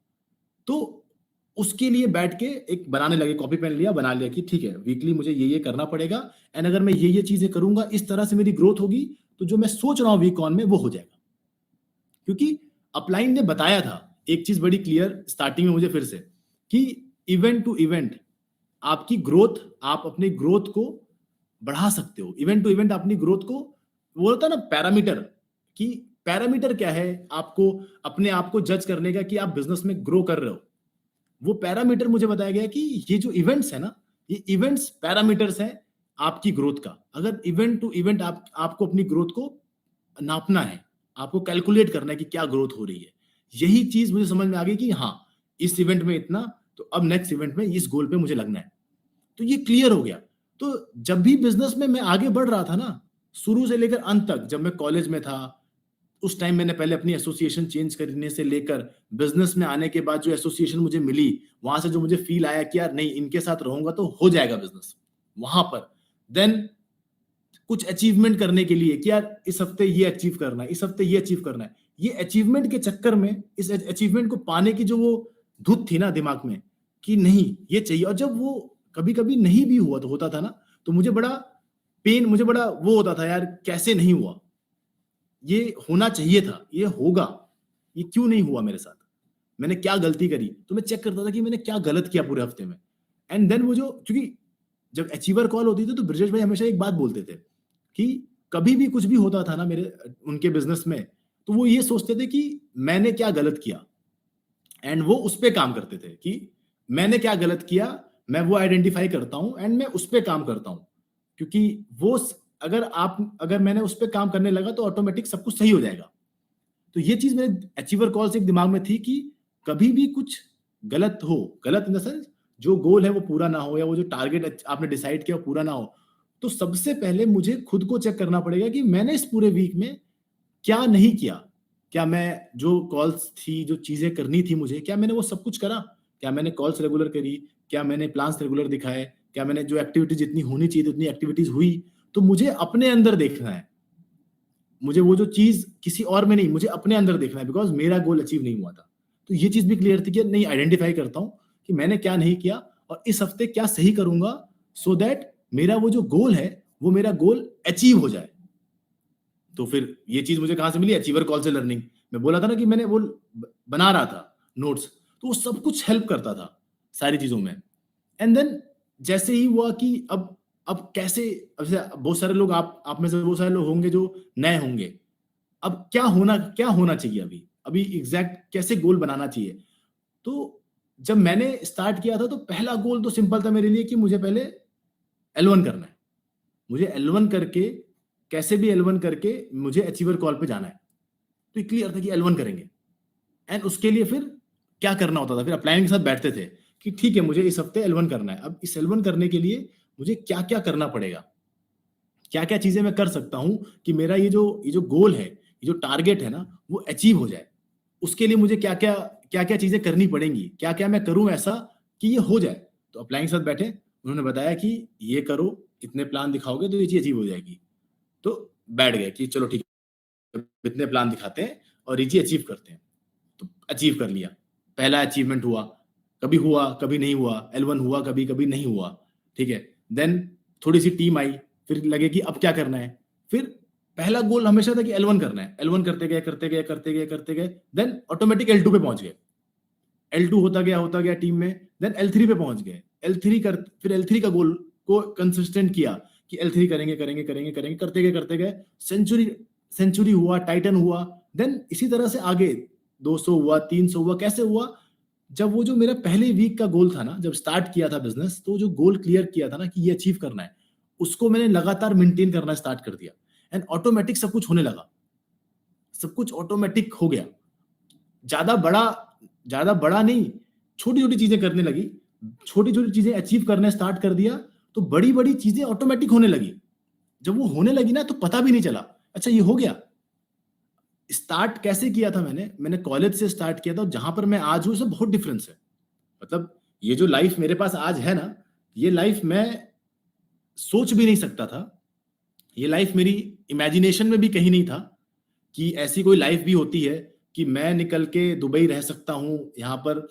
तो उसके लिए बैठ के एक बनाने लगे, कॉपी पेन लिया, बना लिया कि ठीक है वीकली मुझे ये करना पड़ेगा। एंड अगर मैं ये चीजें करूंगा, इस तरह से मेरी ग्रोथ होगी, तो जो मैं सोच रहा हूँ वीक ऑन में वो हो जाएगा, क्योंकि अपलाइन ने बताया था एक चीज बड़ी क्लियर स्टार्टिंग में मुझे फिर से, कि इवेंट टू इवेंट आपकी ग्रोथ, आप अपनी ग्रोथ को बढ़ा सकते हो। इवेंट टू इवेंट अपनी ग्रोथ को, वो होता है ना पैरामीटर, कि पैरामीटर क्या है आपको अपने आप को जज करने का कि आप बिजनेस में ग्रो कर रहे हो। वो पैरामीटर मुझे बताया गया कि ये जो इवेंट्स है ना, ये इवेंट्स पैरामीटर्स हैं आपकी ग्रोथ का। अगर इवेंट टू इवेंट आपको अपनी ग्रोथ को नापना है, आपको कैलकुलेट करना है कि क्या ग्रोथ हो रही है। यही चीज मुझे समझ में आ गई कि हाँ, इस इवेंट में इतना, तो अब नेक्स्ट इवेंट में इस गोल पे मुझे लगना है। तो ये क्लियर हो गया। तो जब भी बिजनेस में मैं आगे बढ़ रहा था ना, शुरू से लेकर अंत तक, जब मैं कॉलेज में था उस टाइम मैंने पहले अपनी एसोसिएशन चेंज करने से लेकर बिजनेस में आने के बाद जो एसोसिएशन मुझे मिली, वहां से जो मुझे फील आया कि यार नहीं, इनके साथ रहूंगा तो हो जाएगा बिजनेस, वहां पर देन कुछ अचीवमेंट करने के लिए कि यार इस हफ्ते ये अचीव करना है, इस हफ्ते ये अचीव करना है, ये अचीवमेंट के चक्कर में, इस अचीवमेंट को पाने की जो वो धुत थी ना दिमाग में कि नहीं ये चाहिए, और जब वो कभी कभी नहीं भी हुआ तो होता था ना, तो मुझे बड़ा पेन, मुझे बड़ा वो होता था यार कैसे नहीं हुआ, ये होना चाहिए था, ये होगा, ये क्यों नहीं हुआ मेरे साथ, मैंने क्या गलती करी। तो मैं चेक करता था कि मैंने क्या गलत किया पूरे हफ्ते में। एंड देन वो जो, क्योंकि जब अचीवर कॉल होती थी तो ब्रजेश भाई हमेशा एक बात बोलते थे कि कभी भी कुछ भी होता था ना मेरे उनके बिजनेस में, तो वो ये सोचते थे कि मैंने क्या गलत किया, एंड वो उस पे काम करते थे कि मैंने क्या गलत किया, मैं वो आइडेंटिफाई करता हूं एंड मैं उस पे काम करता हूं, क्योंकि वो अगर मैंने उस पे काम करने लगा तो ऑटोमेटिक सब कुछ सही हो जाएगा। तो ये चीज मेरे अचीवर कॉल से एक दिमाग में थी कि कभी भी कुछ गलत हो, गलत इन द सेंस जो गोल है वो पूरा ना हो, या वो जो टारगेट आपने डिसाइड किया वो पूरा ना हो, तो सबसे पहले मुझे खुद को चेक करना पड़ेगा कि मैंने इस पूरे वीक में क्या नहीं किया। क्या मैं जो कॉल्स थी, जो चीजें करनी थी मुझे, क्या मैंने वो सब कुछ करा? क्या मैंने कॉल्स रेगुलर करी? क्या मैंने प्लान्स रेगुलर दिखाए? क्या मैंने जो एक्टिविटी जितनी होनी चाहिए उतनी एक्टिविटीज हुई? तो मुझे अपने अंदर देखना है, मुझे वो जो चीज किसी और में नहीं, मुझे अपने अंदर देखना है, बिकॉज मेरा गोल अचीव नहीं हुआ था। तो ये चीज भी क्लियर थी कि नहीं, आइडेंटिफाई करता हूं कि मैंने क्या नहीं किया और इस हफ्ते क्या सही करूंगा, सो दैट मेरा वो जो गोल है वो मेरा गोल अचीव हो जाए। तो फिर ये चीज मुझे कहां से मिली? अचीवर कॉल से लर्निंग। मैं बोला था ना कि मैंने वो बना रहा था नोट्स, तो वो सब कुछ हेल्प करता था सारी चीजों में। एंड देन जैसे ही हुआ कि अब कैसे, अब जैसे बहुत सारे लोग, आप में से बहुत सारे लोग होंगे जो नए होंगे, अब क्या होना चाहिए, अभी अभी एग्जैक्ट कैसे गोल बनाना चाहिए। तो जब मैंने स्टार्ट किया था तो पहला गोल तो सिंपल था मेरे लिए कि मुझे पहले L1 करना है, मुझे L1 करके, कैसे भी L1 करके मुझे अचीवर कॉल पे जाना है। तो क्लियर था कि L1 करेंगे। एंड उसके लिए फिर क्या करना होता था, फिर अपलाइन के साथ बैठते थे कि ठीक है मुझे इस हफ्ते L1 करना है, अब इस L1 करने के लिए मुझे क्या क्या करना पड़ेगा, क्या क्या चीजें मैं कर सकता हूं कि मेरा ये जो गोल है, ये जो टारगेट है ना, वो अचीव हो जाए। उसके लिए मुझे क्या क्या चीजें करनी पड़ेंगी, क्या क्या मैं करूं ऐसा कि ये हो जाए। तो अपलाइन के साथ बैठे, उन्होंने बताया कि ये करो, इतने प्लान दिखाओगे तो ये चीज अचीव हो जाएगी। तो बैठ गए कि चलो ठीक है, इतने प्लान दिखाते हैं और ये चीज अचीव करते हैं। तो अचीव कर लिया, पहला अचीवमेंट हुआ कभी नहीं हुआ, L1 हुआ कभी कभी नहीं हुआ, ठीक है। देन थोड़ी सी टीम आई, फिर लगे कि अब क्या करना है। फिर पहला गोल हमेशा था कि L1 करना है, L1 करते गए, देन ऑटोमेटिक L2 पे पहुंच गए। L2 होता गया टीम में, देन L3 पे पहुंच गए। फिर L3 का गोल को कंसिस्टेंट किया कि L3 करेंगे, करते गए सेंचुरी सेंचुरी हुआ, टाइटन हुआ। देन इसी तरह से आगे 200 हुआ, 300 हुआ। कैसे हुआ? जब वो जो मेरा पहले वीक का गोल था ना, जब स्टार्ट किया था बिजनेस, तो जो गोल क्लियर किया था ना कि ये अचीव करना है, उसको मैंने लगातार मेंटेन करना स्टार्ट कर दिया। एंड ऑटोमेटिक सब कुछ होने लगा, सब कुछ ऑटोमेटिक हो गया। ज्यादा बड़ा ज्यादा बड़ा नहीं, छोटी छोटी चीजें करने लगी, छोटी छोटी चीजें अचीव करना स्टार्ट कर दिया, तो बड़ी बड़ी चीजें ऑटोमेटिक होने लगी। जब वो होने लगी ना तो पता भी नहीं चला, अच्छा ये हो गया। स्टार्ट कैसे किया था मैंने कॉलेज से स्टार्ट किया था, और जहां पर मैं आज हूं उससे बहुत डिफरेंस है। मतलब ये जो लाइफ मेरे पास आज है ना, ये लाइफ मैं सोच भी नहीं सकता था। ये लाइफ मेरी इमेजिनेशन में भी कहीं नहीं था कि ऐसी कोई लाइफ भी होती है कि मैं निकल के दुबई रह सकता हूँ, यहाँ पर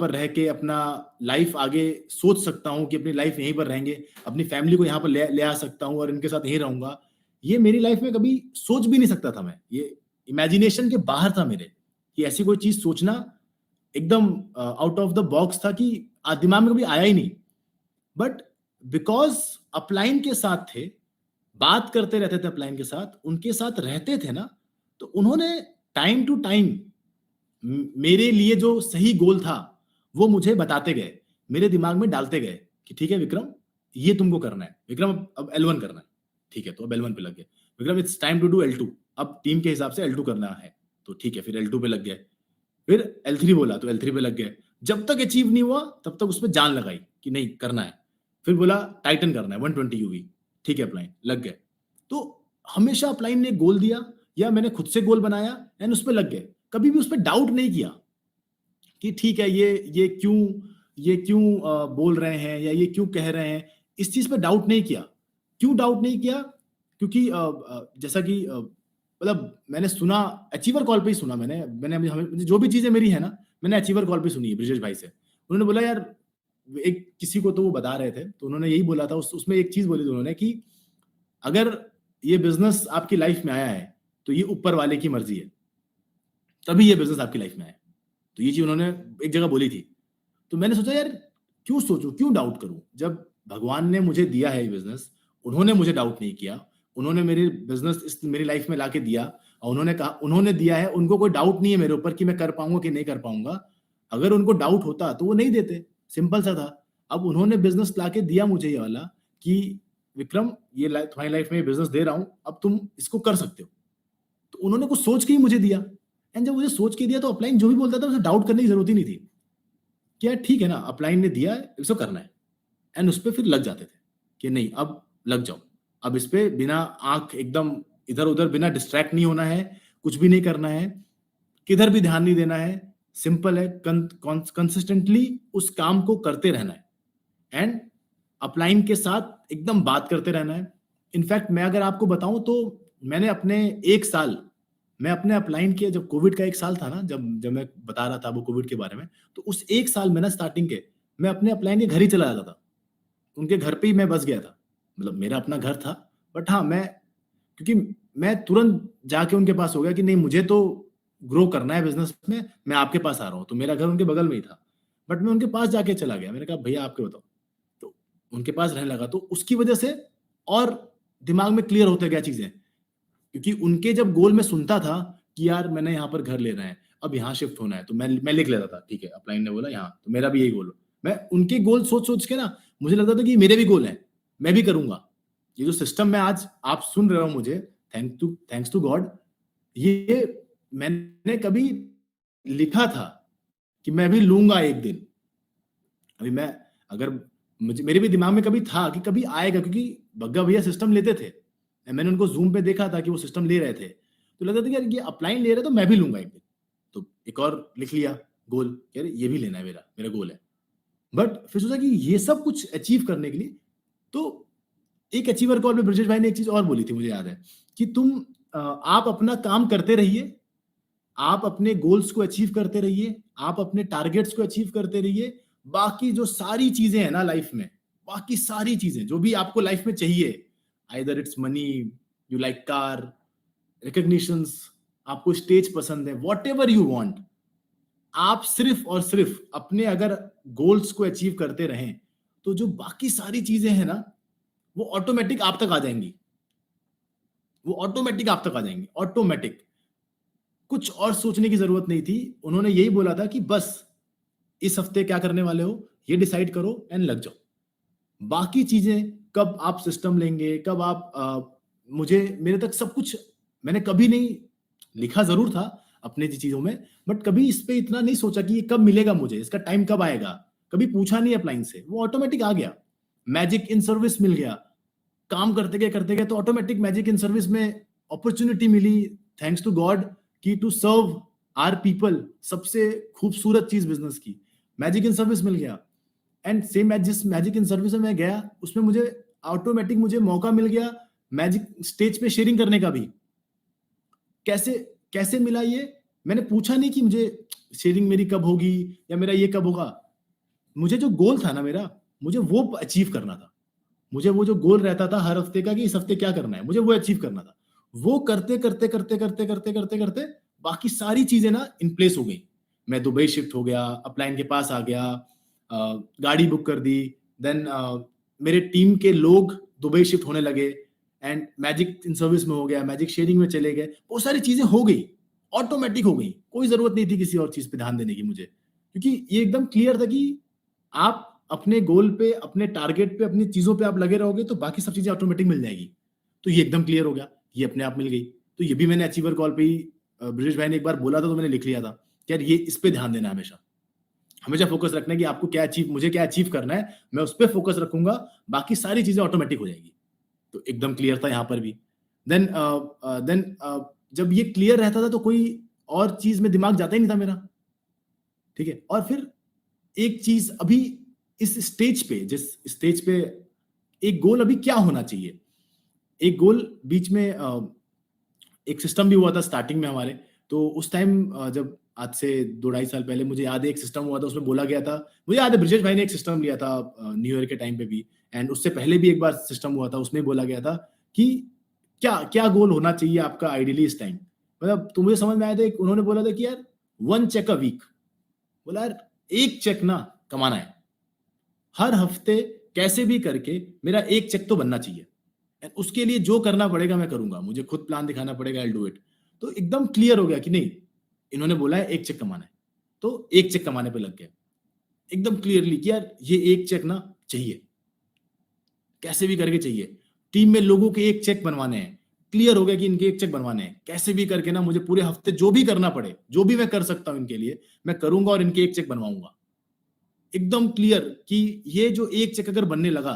रह के अपना लाइफ आगे सोच सकता हूँ कि अपनी लाइफ यहीं पर रहेंगे, अपनी फैमिली को यहाँ पर ले आ सकता हूँ और इनके साथ यहीं रहूंगा। ये मेरी लाइफ में कभी सोच भी नहीं सकता था मैं, ये इमेजिनेशन के बाहर था मेरे कि ऐसी कोई चीज सोचना एकदम आउट ऑफ द बॉक्स था कि दिमाग में कभी आया ही नहीं। बट बिकॉज अपलाइन के साथ थे, बात करते रहते थे अपलाइन के साथ, उनके साथ रहते थे ना, तो उन्होंने टाइम टू टाइम मेरे लिए जो सही गोल था वो मुझे बताते गए, मेरे दिमाग में डालते गए कि ठीक है विक्रम, ये तुमको करना है विक्रम, अब L1 करना है। ठीक है, तो अब L1 पे लग गए। Vikram it's time to do L2, अब टीम के हिसाब से L2 करना है, तो ठीक है फिर L2 पे लग गए। फिर L3 बोला तो L3 पे लग गए। जब तक अचीव नहीं हुआ तब तक उस पर जान लगाई कि नहीं करना है। फिर बोला टाइटन करना है 120 यूवी, ठीक है अपलाइन लग गए। तो हमेशा अपलाइन ने गोल दिया या मैंने खुद से गोल बनाया एंड उस पर लग गए। कभी भी उस पर डाउट नहीं किया कि ठीक है ये क्यों बोल रहे हैं या ये क्यों कह रहे हैं, इस चीज पे डाउट नहीं किया। क्यों डाउट नहीं किया? क्योंकि जैसा कि मतलब मैंने सुना, अचीवर कॉल पे ही सुना मैंने जो भी चीजें मेरी है ना, मैंने अचीवर कॉल पे सुनी है ब्रिजेश भाई से। उन्होंने बोला यार, एक किसी को तो वो बता रहे थे तो उन्होंने यही बोला था, उसमें एक चीज बोली थी उन्होंने कि अगर ये बिजनेस आपकी लाइफ में आया है तो ये ऊपर वाले की मर्जी है, तभी ये बिजनेस आपकी लाइफ में आया। तो ये चीज उन्होंने एक जगह बोली थी। तो मैंने सोचा यार क्यों सोचूं, क्यों डाउट करूं, जब भगवान ने मुझे दिया है ये बिजनेस, उन्होंने मुझे डाउट नहीं किया, उन्होंने मेरी बिजनेस इस मेरी लाइफ में लाके दिया और उन्होंने कहा, उन्होंने दिया है, उनको कोई डाउट नहीं है मेरे ऊपर कि मैं कर पाऊंगा कि नहीं कर पाऊंगा। अगर उनको डाउट होता तो वो नहीं देते, सिंपल सा था। अब उन्होंने बिजनेस लाके दिया मुझे ये वाला कि विक्रम ये तुम्हारी लाइफ में बिजनेस दे रहा हूं, अब तुम इसको कर सकते हो। तो उन्होंने कुछ सोच के ही मुझे दिया, एंड जब मुझे सोच के दिया तो अपलाइन जो भी बोलता था उसे डाउट करने की जरूरत ही नहीं थी कि यार ठीक है ना, अपलाइन ने दिया है, इसको करना है। एंड उस पर फिर लग जाते थे कि नहीं अब लग जाओ, अब इस पे बिना आंख एकदम इधर उधर, बिना डिस्ट्रैक्ट नहीं होना है, कुछ भी नहीं करना है, किधर भी ध्यान नहीं देना है, सिंपल है, कंसिस्टेंटली उस काम को करते रहना है एंड अपलाइन के साथ एकदम बात करते रहना है। इनफैक्ट मैं अगर आपको बताऊं तो मैंने अपने एक साल, मैं अपने अपलाइन के, जब कोविड का एक साल था ना, जब जब मैं बता रहा था वो कोविड के बारे में, तो उस एक साल में ना स्टार्टिंग के मैं अपने अपलाइन के घर ही चला जाता था, उनके घर पे ही मैं बस गया था। मतलब मेरा अपना घर था, बट हाँ मैं, क्योंकि मैं तुरंत जाके उनके पास हो गया कि नहीं मुझे तो ग्रो करना है बिजनेस में, मैं आपके पास आ रहा हूँ। तो मेरा घर उनके बगल में ही था, बट मैं उनके पास जाके चला गया, मैंने कहा भैया आपके बताओ, तो उनके पास रहने लगा। तो उसकी वजह से और दिमाग में क्लियर होते गया चीजें, क्योंकि उनके जब गोल में सुनता था कि यार मैंने यहाँ पर घर लेना है, अब यहाँ शिफ्ट होना है, तो मैं लिख लेता था ठीक है अपलाइन ने बोला यहाँ, तो मेरा भी यही गोल हो। मैं उनके गोल सोच सोच के ना मुझे लगता था कि मेरे भी गोल हैं, मैं भी करूंगा। ये जो सिस्टम में आज आप सुन रहे हो मुझे, थैंक्स टू गॉड, ये मैंने कभी लिखा था कि मैं भी लूंगा एक दिन। अभी मैं, अगर मुझे, मेरे भी दिमाग में कभी था कि कभी आएगा, क्योंकि बग्गा भैया सिस्टम लेते थे, मैंने उनको जूम पे देखा था कि वो सिस्टम ले रहे थे, तो लगता था कि यार ये अपलाइन ले रहे तो मैं भी लूंगा एक दिन। तो एक और लिख लिया गोल, यार ये भी लेना है, मेरा मेरा गोल है। बट फिर सोचा कि ये सब कुछ अचीव करने के लिए, तो एक अचीवर कॉल में ब्रजेश भाई ने एक चीज और बोली थी, मुझे याद है कि आप अपना काम करते रहिए, आप अपने गोल्स को अचीव करते रहिए, आप अपने टारगेट्स को अचीव करते रहिए, बाकी जो सारी चीजें हैं ना लाइफ में, बाकी सारी चीजें जो भी आपको लाइफ में चाहिए, either it's money, you like car, recognitions, आपको स्टेज पसंद है, वॉट एवर यू वॉन्ट, आप सिर्फ और सिर्फ अपने अगर गोल्स को अचीव करते रहें, तो जो बाकी सारी चीजें हैं ना, वो ऑटोमेटिक आप तक आ जाएंगी, वो ऑटोमेटिक आप तक आ जाएंगी, ऑटोमेटिक। कुछ और सोचने की जरूरत नहीं थी। उन्होंने यही बोला था कि बस इस हफ्ते क्या करने वाले हो ये डिसाइड करो एंड लग जाओ, बाकी चीजें कब आप सिस्टम लेंगे, कब आप मुझे, मेरे तक सब कुछ, मैंने कभी नहीं लिखा, जरूर था अपने चीजों में, बट कभी इस पे इतना नहीं सोचा कि ये कब मिलेगा मुझे, इसका टाइम कब आएगा, कभी पूछा नहीं अपलाइन से, वो ऑटोमेटिक आ गया। मैजिक इन सर्विस मिल गया, काम करते गए तो ऑटोमेटिक मैजिक इन सर्विस में अपॉर्चुनिटी मिली, थैंक्स टू गॉड, कि टू सर्व आर पीपल, सबसे खूबसूरत चीज बिजनेस की मैजिक इन सर्विस मिल गया। एंड सेम जिस मैजिक इन सर्विस में मैं गया, उसमें मुझे ऑटोमेटिक मुझे मौका मिल गया मैजिक स्टेज पे शेयरिंग करने का भी। कैसे कैसे मिला ये, मैंने पूछा नहीं कि मुझे शेयरिंग मेरी कब होगी या मेरा ये कब होगा, मुझे जो गोल था ना मेरा, मुझे वो अचीव करना था, मुझे वो जो गोल रहता था हर हफ्ते का कि इस हफ्ते क्या करना है, मुझे वो अचीव करना था। वो करते करते करते करते करते करते करते बाकी सारी चीजें ना इन प्लेस हो गई। मैं दुबई शिफ्ट हो गया, अपलाइन के पास आ गया, गाड़ी बुक कर दी, देन मेरे टीम के लोग दुबई शिफ्ट होने लगे एंड मैजिक इन सर्विस में हो गया, मैजिक शेयरिंग में चले गए, बहुत सारी चीजें हो गई, ऑटोमेटिक हो गई, कोई जरूरत नहीं थी किसी और चीज पे ध्यान देने की मुझे, क्योंकि ये एकदम क्लियर था कि आप अपने गोल पे, अपने टारगेट पे, अपनी चीजों पे आप लगे रहोगे तो बाकी सब चीजें ऑटोमेटिक मिल जाएगी। तो ये एकदम क्लियर हो गया, ये अपने आप मिल गई। तो ये भी मैंने अचीवर कॉल पे ही ब्रिजेश भाई ने एक बार बोला था तो मैंने लिख लिया था कि यार ये इस पे ध्यान देना है, हमेशा हमेशा फोकस रखना है कि आपको क्या अचीव, मुझे क्या अचीव करना है, मैं उस पर फोकस रखूंगा, बाकी सारी चीजें ऑटोमेटिक हो जाएगी। तो एकदम क्लियर था यहाँ पर भी। देन देन जब ये क्लियर रहता था तो कोई और चीज में दिमाग जाता ही नहीं था मेरा, ठीक है। और फिर एक चीज अभी इस स्टेज पे, जिस स्टेज पे एक गोल अभी क्या होना चाहिए, एक गोल बीच में एक सिस्टम भी हुआ था स्टार्टिंग में हमारे। तो उस टाइम जब आज से 2-2.5 साल पहले मुझे याद है एक सिस्टम हुआ था, उसमें बोला गया था, मुझे याद है ब्रिजेश भाई ने एक सिस्टम लिया था न्यू ईयर के टाइम पे भी, एंड उससे पहले भी एक बार सिस्टम हुआ था, उसमें बोला गया था कि क्या क्या गोल होना चाहिए आपका आइडियली इस टाइम। मतलब तो मुझे समझ में आया था, उन्होंने बोला था कि यार 1 चेक अ वीक, बोला यार 1 चेक ना कमाना है, हर हफ्ते कैसे भी करके मेरा 1 चेक तो बनना चाहिए, एंड उसके लिए जो करना पड़ेगा मैं करूंगा, मुझे खुद प्लान दिखाना पड़ेगा, आई डू इट। तो एकदम क्लियर हो गया कि नहीं, इन्होंने बोला है 1 चेक कमाना है, तो 1 चेक कमाने पे लग गया एकदम क्लियरली कि यार ये 1 चेक ना चाहिए, कैसे भी करके चाहिए। टीम में लोगों के 1 चेक बनवाने हैं, क्लियर हो गया कि इनके 1 चेक बनवाने हैं, कैसे भी करके ना मुझे पूरे हफ्ते जो भी करना पड़े, जो भी मैं कर सकता हूं इनके लिए मैं करूंगा और इनके 1 चेक बनवाऊंगा। एकदम क्लियर कि ये जो 1 चेक अगर बनने लगा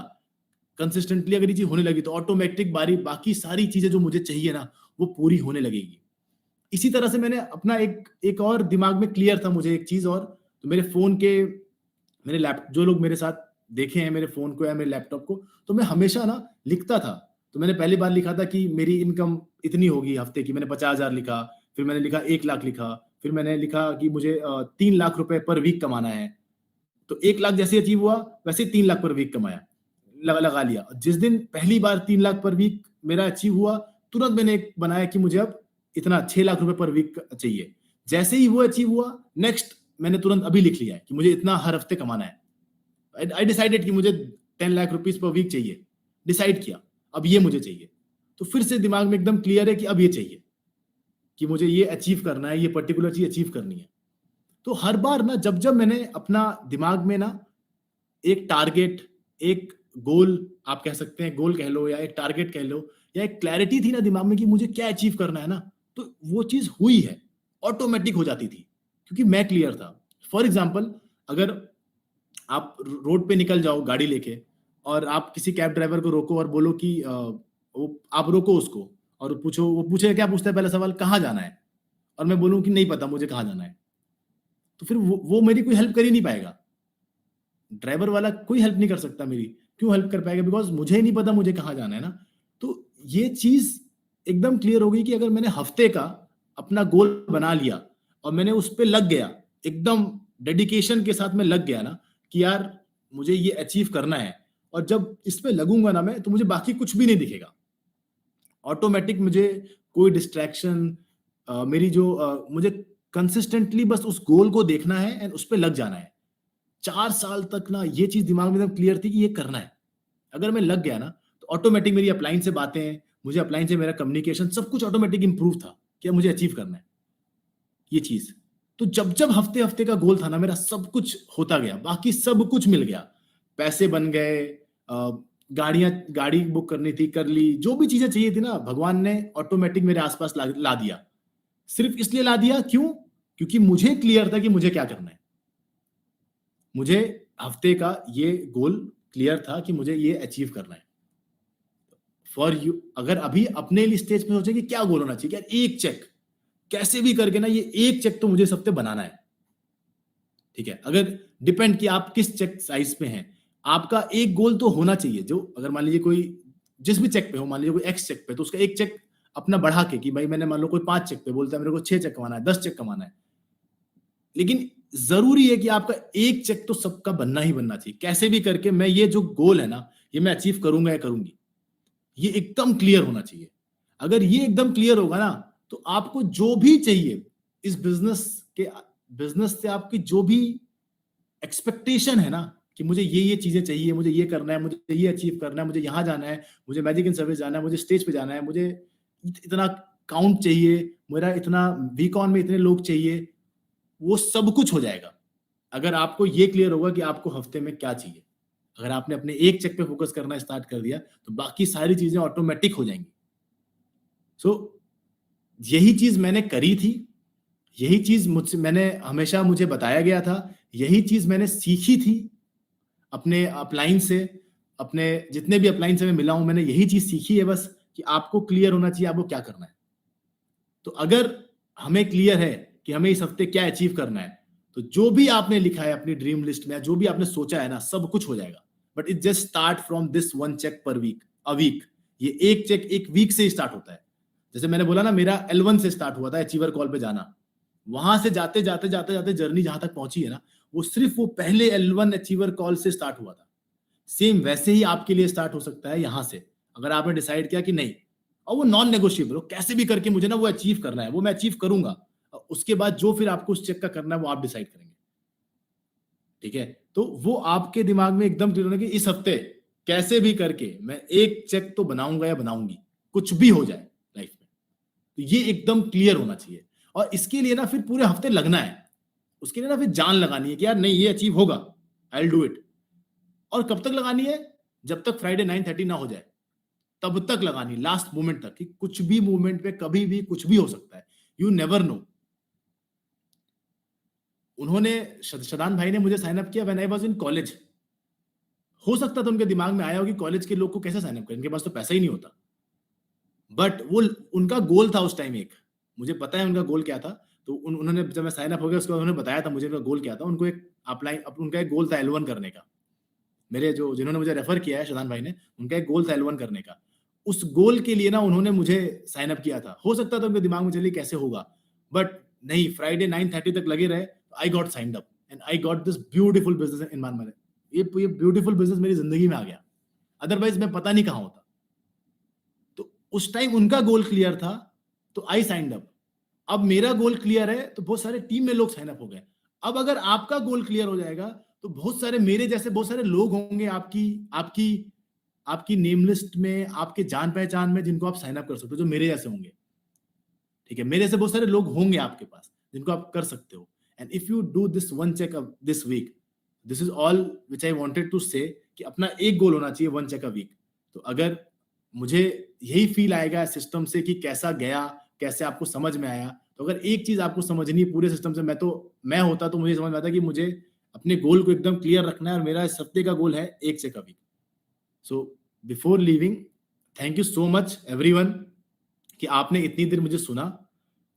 कंसिस्टेंटली, अगर ये चीज होने लगी तो ऑटोमेटिक बाकी सारी चीजें जो मुझे चाहिए ना वो पूरी होने लगेगी। इसी तरह से मैंने अपना एक एक और दिमाग में क्लियर था मुझे एक चीज और, तो मेरे फोन के, मेरे लैप, जो लोग मेरे साथ देखे हैं मेरे फोन को या मेरे लैपटॉप को, तो मैं हमेशा ना लिखता था। तो मैंने पहली बार लिखा था कि मेरी इनकम इतनी होगी हफ्ते की, मैंने 50,000 लिखा, फिर मैंने लिखा 1 लाख लिखा, फिर मैंने लिखा कि मुझे 3 लाख रुपए पर वीक कमाना है। तो 1 लाख जैसे अचीव हुआ वैसे 3 लाख पर वीक कमाया, लगा लिया। जिस दिन पहली बार 3 लाख पर वीक मेरा अचीव हुआ, तुरंत मैंने एक बनाया कि मुझे अब इतना 6 लाख रुपए पर वीक चाहिए। जैसे ही वो अचीव हुआ, नेक्स्ट मैंने तुरंत अभी लिख लिया है कि मुझे इतना हर हफ्ते कमाना है। आई डिसाइडेड कि मुझे 10 लाख रुपीज पर वीक चाहिए, डिसाइड किया अब ये मुझे चाहिए। तो फिर से दिमाग में एकदम क्लियर है कि अब ये चाहिए, कि मुझे ये अचीव करना है, ये पर्टिकुलर चीज अचीव करनी है। तो हर बार ना जब जब मैंने अपना दिमाग में ना एक टारगेट, एक गोल, आप कह सकते हैं गोल कह लो या एक टारगेट कह लो, या एक क्लैरिटी थी ना दिमाग में कि मुझे क्या अचीव करना है ना, तो वो चीज हुई है, ऑटोमेटिक हो जाती थी, क्योंकि मैं क्लियर था। फॉर एग्जाम्पल, अगर आप रोड पे निकल जाओ गाड़ी लेके और आप किसी कैब ड्राइवर को रोको और बोलो कि आप रोको उसको और पूछो, वो पूछे क्या पूछता है, पहला सवाल कहाँ जाना है, और मैं बोलूं कि नहीं पता मुझे कहाँ जाना है, तो फिर वो मेरी कोई हेल्प कर ही नहीं पाएगा। ड्राइवर वाला कोई हेल्प नहीं कर सकता मेरी, क्यों हेल्प कर पाएगा, बिकॉज मुझे ही नहीं पता मुझे कहाँ जाना है ना। तो ये चीज एकदम क्लियर हो गई कि अगर मैंने हफ्ते का अपना गोल बना लिया और मैंने उस पर लग गया, एकदम डेडिकेशन के साथ में लग गया ना कि यार मुझे ये अचीव करना है, और जब इस पे लगूंगा ना मैं, तो मुझे बाकी कुछ भी नहीं दिखेगा, ऑटोमेटिक मुझे कोई डिस्ट्रैक्शन, मेरी जो मुझे कंसिस्टेंटली बस उस गोल को देखना है एंड उस पर लग जाना है। 4 साल तक ना ये चीज दिमाग में एकदम क्लियर थी कि ये करना है। अगर मैं लग गया ना तो ऑटोमेटिक मेरी अपलाइन से बातें, मुझे अपलाइन से मेरा कम्युनिकेशन, सब कुछ ऑटोमेटिक इंप्रूव था कि अब मुझे अचीव करना है ये चीज। तो जब जब हफ्ते हफ्ते का गोल था ना मेरा, सब कुछ होता गया, बाकी सब कुछ मिल गया, पैसे बन गए, गाड़ी बुक करनी थी कर ली, जो भी चीजें चाहिए थी ना भगवान ने ऑटोमेटिक मेरे आसपास ला दिया। सिर्फ इसलिए ला दिया क्यों, क्योंकि मुझे क्लियर था कि मुझे क्या करना है। मुझे हफ्ते का ये गोल क्लियर था कि मुझे ये अचीव करना है। फॉर यू, अगर अभी अपने लिए स्टेज पे सोचे कि क्या गोल होना चाहिए, यार 1 चेक, कैसे भी करके ना ये 1 चेक तो मुझे इस हफ्ते बनाना है, ठीक है। अगर डिपेंड कि आप किस चेक साइज पे हैं, आपका एक गोल तो होना चाहिए, जो अगर मान लीजिए कोई जिस भी चेक पे हो, मान लीजिए कोई एक्स चेक पे, तो उसका 1 चेक अपना बढ़ा के कि भाई मैंने मान लो कोई 5 चेक पे बोलता है मेरे को 6 चेक कमाना है, 10 चेक कमाना है, लेकिन जरूरी है कि आपका 1 चेक तो सबका बनना ही बनना चाहिए। कैसे भी करके मैं ये जो गोल है ना, ये मैं अचीव करूंगा या करूंगी, ये एकदम क्लियर होना चाहिए। अगर ये एकदम क्लियर होगा ना, तो आपको जो भी चाहिए इस बिजनेस से, आपकी जो भी एक्सपेक्टेशन है ना कि मुझे ये चीजें चाहिए, मुझे ये करना है, मुझे ये अचीव करना है, मुझे यहां जाना है, मुझे मैजिक इन सर्विस जाना है, मुझे स्टेज पे जाना है, मुझे इतना काउंट चाहिए, मेरा इतना वीकॉन में इतने लोग चाहिए, वो सब कुछ हो जाएगा अगर आपको ये क्लियर होगा कि आपको हफ्ते में क्या चाहिए। अगर आपने अपने एक चेक पे फोकस करना स्टार्ट कर दिया तो बाकी सारी चीजें ऑटोमेटिक हो जाएंगी। सो यही चीज मैंने करी थी, यही चीज मुझे बताया गया था, यही चीज मैंने सीखी थी अपने अपलाइन से, अपने जितने भी अपलाइन से मैं मिला हूं, मैंने यही चीज सीखी है बस, कि आपको क्लियर होना चाहिए आपको क्या करना है। तो अगर हमें क्लियर है कि हमें इस हफ्ते क्या अचीव करना है, तो जो भी आपने लिखा है अपनी ड्रीम लिस्ट में, जो भी आपने सोचा है ना, सब कुछ हो जाएगा। But it just start from this one check per week, a week. ये एक चेक एक वीक से ही स्टार्ट होता है। जैसे मैंने बोला ना, मेरा L1 से स्टार्ट हुआ था अचीवर कॉल पे जाना, वहां से जाते जाते जाते जाते जर्नी जहां तक पहुंची है ना, वो सिर्फ वो पहले L1 अचीवर कॉल से स्टार्ट हुआ था। सेम वैसे ही आपके लिए स्टार्ट हो सकता है यहां से, अगर आपने डिसाइड किया कि नहीं, और वो नॉन नेगोशिएबल, कैसे भी करके मुझे ना वो अचीव करना है, वो मैं अचीव करूंगा। उसके बाद जो फिर आपको उस चेक का करना है वो आप डिसाइड करेंगे, ठीक है। तो वो आपके दिमाग में एकदम क्लियर होना कि इस हफ्ते कैसे भी करके मैं एक चेक तो बनाऊंगा या बनाऊंगी, कुछ भी हो जाए लाइफ में। तो ये एकदम क्लियर होना चाहिए, और इसके लिए ना फिर पूरे हफ्ते लगना है, उसके लिए ना फिर जान लगानी है कि यार नहीं, ये अचीव होगा, आई विल डू इट। और कब तक लगानी है? जब तक फ्राइडे 9:30 ना हो जाए, तब तक लगानी, लास्ट मोमेंट तक, कि कुछ भी मोमेंट पे कभी भी कुछ भी हो सकता है, यू नेवर नो। उन्होंने, शदान भाई ने मुझे साइन अप किया when I was in college. हो सकता था उनके दिमाग में आया हो कि कॉलेज के लोग को कैसे साइन अप करें, इनके पास तो पैसा ही नहीं होता। बट वो उनका गोल था उस टाइम, एक, मुझे पता है उनका गोल क्या था। तो उन्होंने, जब मैं साइन अप हो गया उसके बाद उन्होंने बताया था मुझे उनका गोल क्या था। उनको एक अप्लाई, उनका एक गोल था L1 करने का। मेरे जिन्होंने मुझे रेफर किया है, शदान भाई ने, उनका एक गोल था L1 करने का। उस गोल के लिए ना उन्होंने मुझे साइन अप किया था। हो सकता था उनके दिमाग में चलिए कैसे होगा, बट नहीं, फ्राइडे 9:30 तक लगे रहे, I got signed up and I got this beautiful business in my. ये ब्यूटीफुल बिजनेस मेरी जिंदगी में आ गया, अदरवाइज मैं पता नहीं कहां होता। तो उस टाइम उनका गोल क्लियर था, तो आई साइंड अप। अब मेरा गोल क्लियर है, तो बहुत सारे टीम में लोग साइन अप हो गए। अब अगर आपका गोल क्लियर हो जाएगा, तो बहुत सारे मेरे जैसे बहुत सारे लोग होंगे आपकी आपकी आपकी नेम लिस्ट में, आपके जान पहचान में, जिनको आप साइन अप कर सकते हो, जो मेरे जैसे होंगे, ठीक है। मेरे से बहुत सारे लोग होंगे आपके पास जिनको आप कर सकते हो। And if you do this one check this week, this is all which I wanted to say, कि अपना एक गोल होना चाहिए, वन चेक अ वीक। तो अगर मुझे यही फील आएगा सिस्टम से कि कैसा गया, कैसे आपको समझ में आया, तो अगर एक चीज आपको समझनी है पूरे सिस्टम से, मैं होता तो मुझे समझ में आता कि मुझे अपने गोल को एकदम क्लियर रखना है, और मेरा इस हफ्ते का गोल है एक check a week. So before leaving, thank you so much everyone कि आपने इतनी देर मुझे सुना।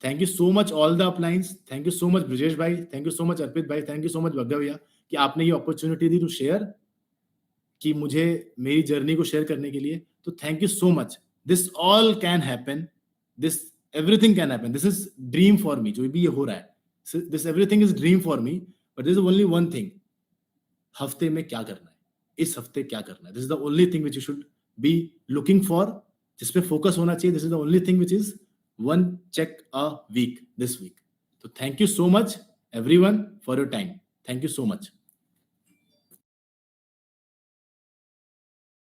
Thank you so much all the uplines, thank you so much Brajesh भाई, thank you so much Arpit भाई, thank you so much Bhagga भैया, कि आपने ये अपॉर्चुनिटी दी टू शेयर, कि मुझे मेरी जर्नी को शेयर करने के लिए। तो thank you so much. This all can happen, this everything can happen, this is dream for me, जो भी ये हो रहा है, this everything is dream for me, but this is only one thing, हफ्ते में क्या करना है, इस हफ्ते क्या करना है, this is the only thing which you should be looking for, जिस पे फोकस होना चाहिए। This is the only thing which is one check a week this week. तो thank you so much everyone for your time, thank you so much.